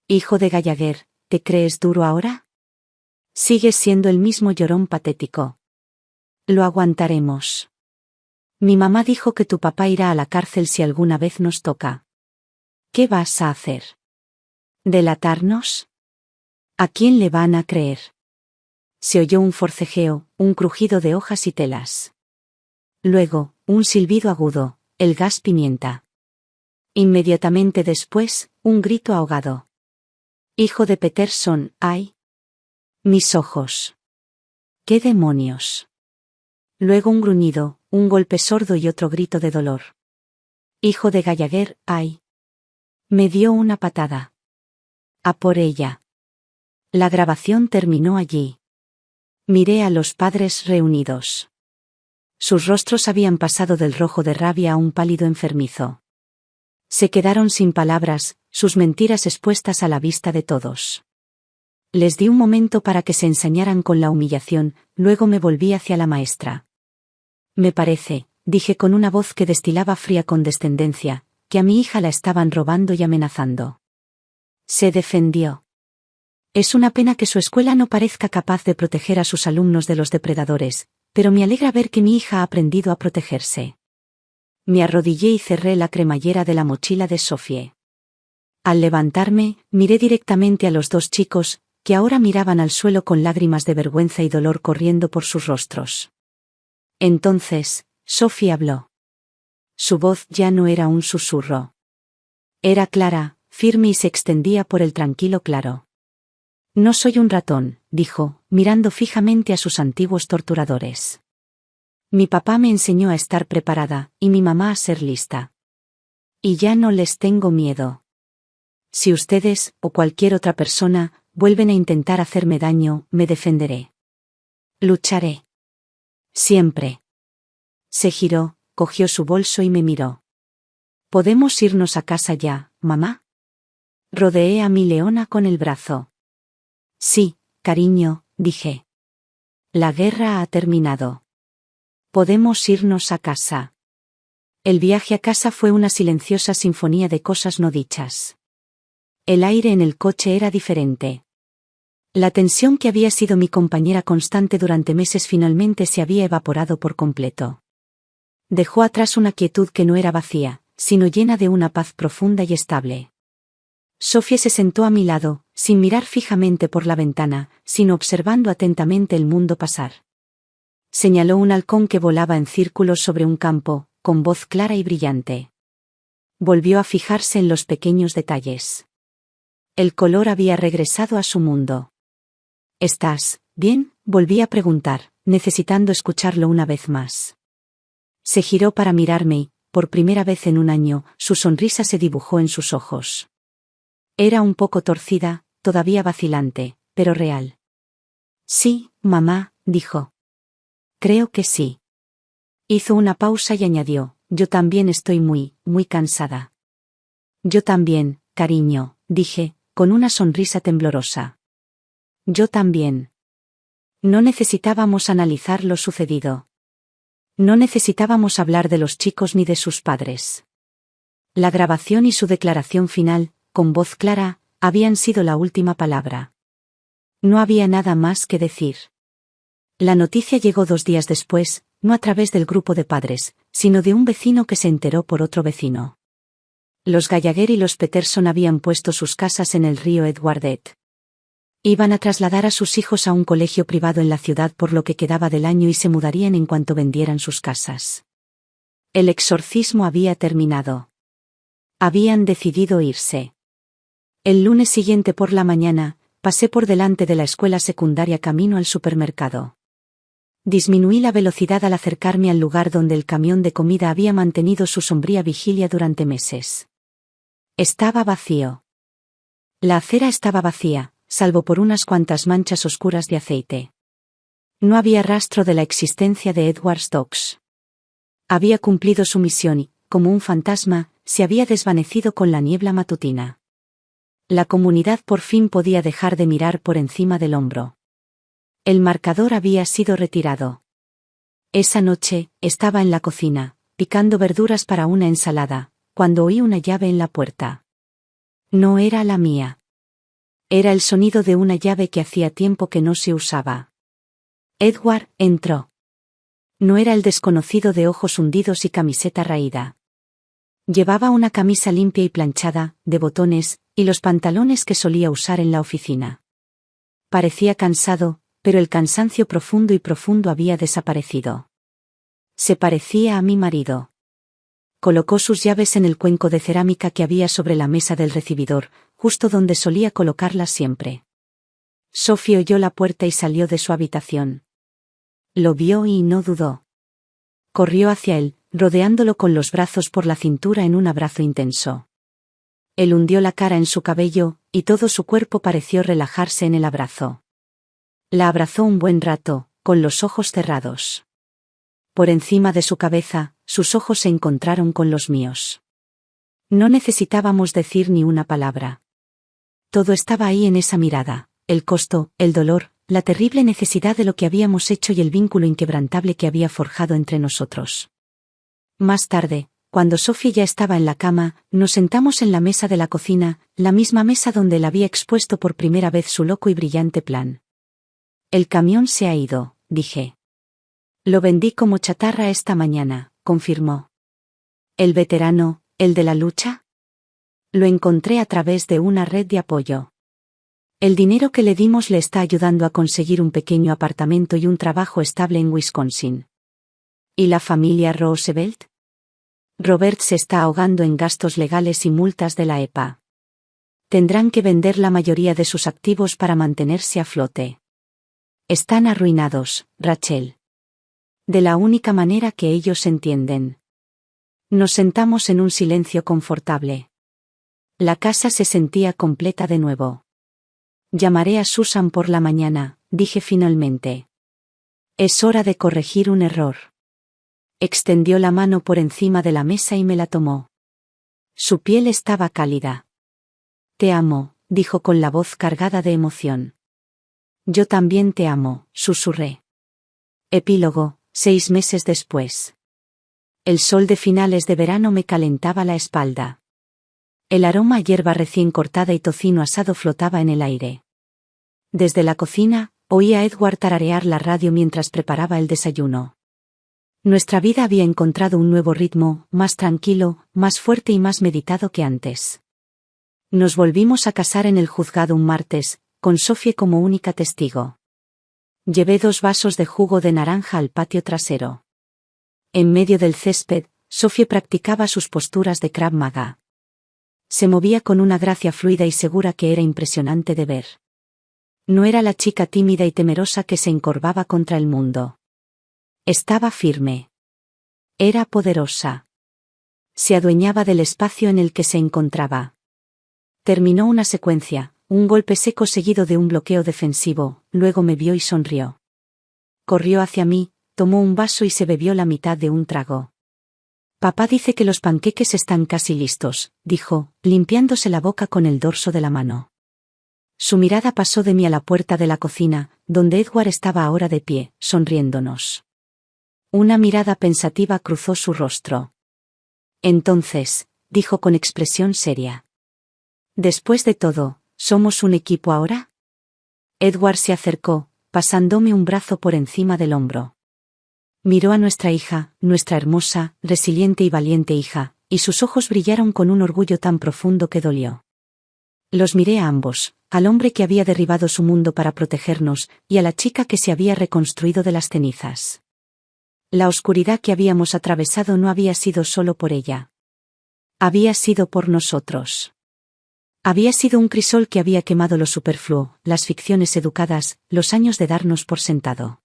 Hijo de Gallagher, ¿te crees duro ahora? Sigues siendo el mismo llorón patético. Lo aguantaremos. Mi mamá dijo que tu papá irá a la cárcel si alguna vez nos toca. ¿Qué vas a hacer? ¿Delatarnos? ¿A quién le van a creer? Se oyó un forcejeo, un crujido de hojas y telas. Luego, un silbido agudo, el gas pimienta. Inmediatamente después, un grito ahogado. Hijo de Peterson, ¡ay! Mis ojos. ¿Qué demonios? Luego un gruñido, un golpe sordo y otro grito de dolor. Hijo de Gallagher, ¡ay! Me dio una patada. A por ella. La grabación terminó allí. Miré a los padres reunidos. Sus rostros habían pasado del rojo de rabia a un pálido enfermizo. Se quedaron sin palabras, sus mentiras expuestas a la vista de todos. Les di un momento para que se ensañaran con la humillación, luego me volví hacia la maestra. Me parece, dije con una voz que destilaba fría condescendencia, que a mi hija la estaban robando y amenazando. Se defendió. Es una pena que su escuela no parezca capaz de proteger a sus alumnos de los depredadores, pero me alegra ver que mi hija ha aprendido a protegerse. Me arrodillé y cerré la cremallera de la mochila de Sophie. Al levantarme, miré directamente a los dos chicos, que ahora miraban al suelo con lágrimas de vergüenza y dolor corriendo por sus rostros. Entonces, Sophie habló. Su voz ya no era un susurro. Era clara, firme y se extendía por el tranquilo claro. No soy un ratón, dijo, mirando fijamente a sus antiguos torturadores. Mi papá me enseñó a estar preparada, y mi mamá a ser lista. Y ya no les tengo miedo. Si ustedes, o cualquier otra persona, vuelven a intentar hacerme daño, me defenderé. Lucharé. Siempre. Se giró, cogió su bolso y me miró. ¿Podemos irnos a casa ya, mamá? Rodeé a mi leona con el brazo. Sí, cariño, dije. La guerra ha terminado. Podemos irnos a casa. El viaje a casa fue una silenciosa sinfonía de cosas no dichas. El aire en el coche era diferente. La tensión que había sido mi compañera constante durante meses finalmente se había evaporado por completo. Dejó atrás una quietud que no era vacía, sino llena de una paz profunda y estable. Sophie se sentó a mi lado, sin mirar fijamente por la ventana, sino observando atentamente el mundo pasar. Señaló un halcón que volaba en círculos sobre un campo, con voz clara y brillante. Volvió a fijarse en los pequeños detalles. El color había regresado a su mundo. ¿Estás bien?, volví a preguntar, necesitando escucharlo una vez más. Se giró para mirarme y, por primera vez en un año, su sonrisa se dibujó en sus ojos. Era un poco torcida, todavía vacilante, pero real. Sí, mamá, dijo. Creo que sí. Hizo una pausa y añadió, yo también estoy muy cansada. Yo también, cariño, dije, con una sonrisa temblorosa. Yo también. No necesitábamos analizar lo sucedido. No necesitábamos hablar de los chicos ni de sus padres. La grabación y su declaración final, con voz clara, habían sido la última palabra. No había nada más que decir. La noticia llegó 2 días después, no a través del grupo de padres, sino de un vecino que se enteró por otro vecino. Los Gallagher y los Peterson habían puesto sus casas en el río Edwardet. Iban a trasladar a sus hijos a un colegio privado en la ciudad por lo que quedaba del año y se mudarían en cuanto vendieran sus casas. El exorcismo había terminado. Habían decidido irse. El lunes siguiente por la mañana, pasé por delante de la escuela secundaria camino al supermercado. Disminuí la velocidad al acercarme al lugar donde el camión de comida había mantenido su sombría vigilia durante meses. Estaba vacío. La acera estaba vacía, salvo por unas cuantas manchas oscuras de aceite. No había rastro de la existencia de Edward Stokes. Había cumplido su misión y, como un fantasma, se había desvanecido con la niebla matutina. La comunidad por fin podía dejar de mirar por encima del hombro. El marcador había sido retirado. Esa noche, estaba en la cocina, picando verduras para una ensalada, cuando oí una llave en la puerta. No era la mía. Era el sonido de una llave que hacía tiempo que no se usaba. Edward entró. No era el desconocido de ojos hundidos y camiseta raída. Llevaba una camisa limpia y planchada, de botones, y los pantalones que solía usar en la oficina. Parecía cansado, pero el cansancio profundo había desaparecido. Se parecía a mi marido. Colocó sus llaves en el cuenco de cerámica que había sobre la mesa del recibidor, justo donde solía colocarlas siempre. Sophie oyó la puerta y salió de su habitación. Lo vio y no dudó. Corrió hacia él, rodeándolo con los brazos por la cintura en un abrazo intenso. Él hundió la cara en su cabello, y todo su cuerpo pareció relajarse en el abrazo. La abrazó un buen rato, con los ojos cerrados. Por encima de su cabeza, sus ojos se encontraron con los míos. No necesitábamos decir ni una palabra. Todo estaba ahí en esa mirada, el costo, el dolor, la terrible necesidad de lo que habíamos hecho y el vínculo inquebrantable que había forjado entre nosotros. Más tarde, cuando Sophie ya estaba en la cama, nos sentamos en la mesa de la cocina, la misma mesa donde él había expuesto por primera vez su loco y brillante plan. El camión se ha ido, dije. Lo vendí como chatarra esta mañana, confirmó. ¿El veterano, el de la lucha? Lo encontré a través de una red de apoyo. El dinero que le dimos le está ayudando a conseguir un pequeño apartamento y un trabajo estable en Wisconsin. ¿Y la familia Roosevelt? Robert se está ahogando en gastos legales y multas de la EPA. Tendrán que vender la mayoría de sus activos para mantenerse a flote. Están arruinados, Rachel. De la única manera que ellos entienden. Nos sentamos en un silencio confortable. La casa se sentía completa de nuevo. Llamaré a Susan por la mañana, dije finalmente. Es hora de corregir un error. Extendió la mano por encima de la mesa y me la tomó. Su piel estaba cálida. Te amo, dijo con la voz cargada de emoción. Yo también te amo, susurré. Epílogo, 6 meses después. El sol de finales de verano me calentaba la espalda. El aroma a hierba recién cortada y tocino asado flotaba en el aire. Desde la cocina, oía a Edward tararear la radio mientras preparaba el desayuno. Nuestra vida había encontrado un nuevo ritmo, más tranquilo, más fuerte y más meditado que antes. Nos volvimos a casar en el juzgado un martes, con Sophie como única testigo. Llevé 2 vasos de jugo de naranja al patio trasero. En medio del césped, Sophie practicaba sus posturas de Krav Maga. Se movía con una gracia fluida y segura que era impresionante de ver. No era la chica tímida y temerosa que se encorvaba contra el mundo. Estaba firme. Era poderosa. Se adueñaba del espacio en el que se encontraba. Terminó una secuencia, un golpe seco seguido de un bloqueo defensivo, luego me vio y sonrió. Corrió hacia mí, tomó un vaso y se bebió la mitad de un trago. Papá dice que los panqueques están casi listos, dijo, limpiándose la boca con el dorso de la mano. Su mirada pasó de mí a la puerta de la cocina, donde Edward estaba ahora de pie, sonriéndonos. Una mirada pensativa cruzó su rostro. Entonces, dijo con expresión seria. Después de todo, ¿somos un equipo ahora? Edward se acercó, pasándome un brazo por encima del hombro. Miró a nuestra hija, nuestra hermosa, resiliente y valiente hija, y sus ojos brillaron con un orgullo tan profundo que dolió. Los miré a ambos, al hombre que había derribado su mundo para protegernos, y a la chica que se había reconstruido de las cenizas. La oscuridad que habíamos atravesado no había sido solo por ella. Había sido por nosotros. Había sido un crisol que había quemado lo superfluo, las ficciones educadas, los años de darnos por sentado.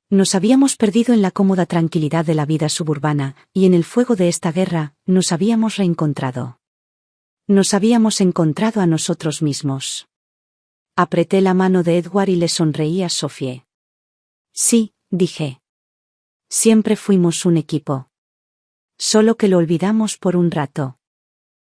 Nos habíamos perdido en la cómoda tranquilidad de la vida suburbana, y en el fuego de esta guerra, nos habíamos reencontrado. Nos habíamos encontrado a nosotros mismos. Apreté la mano de Edward y le sonreí a Sophie. Sí, dije. Siempre fuimos un equipo. Solo que lo olvidamos por un rato.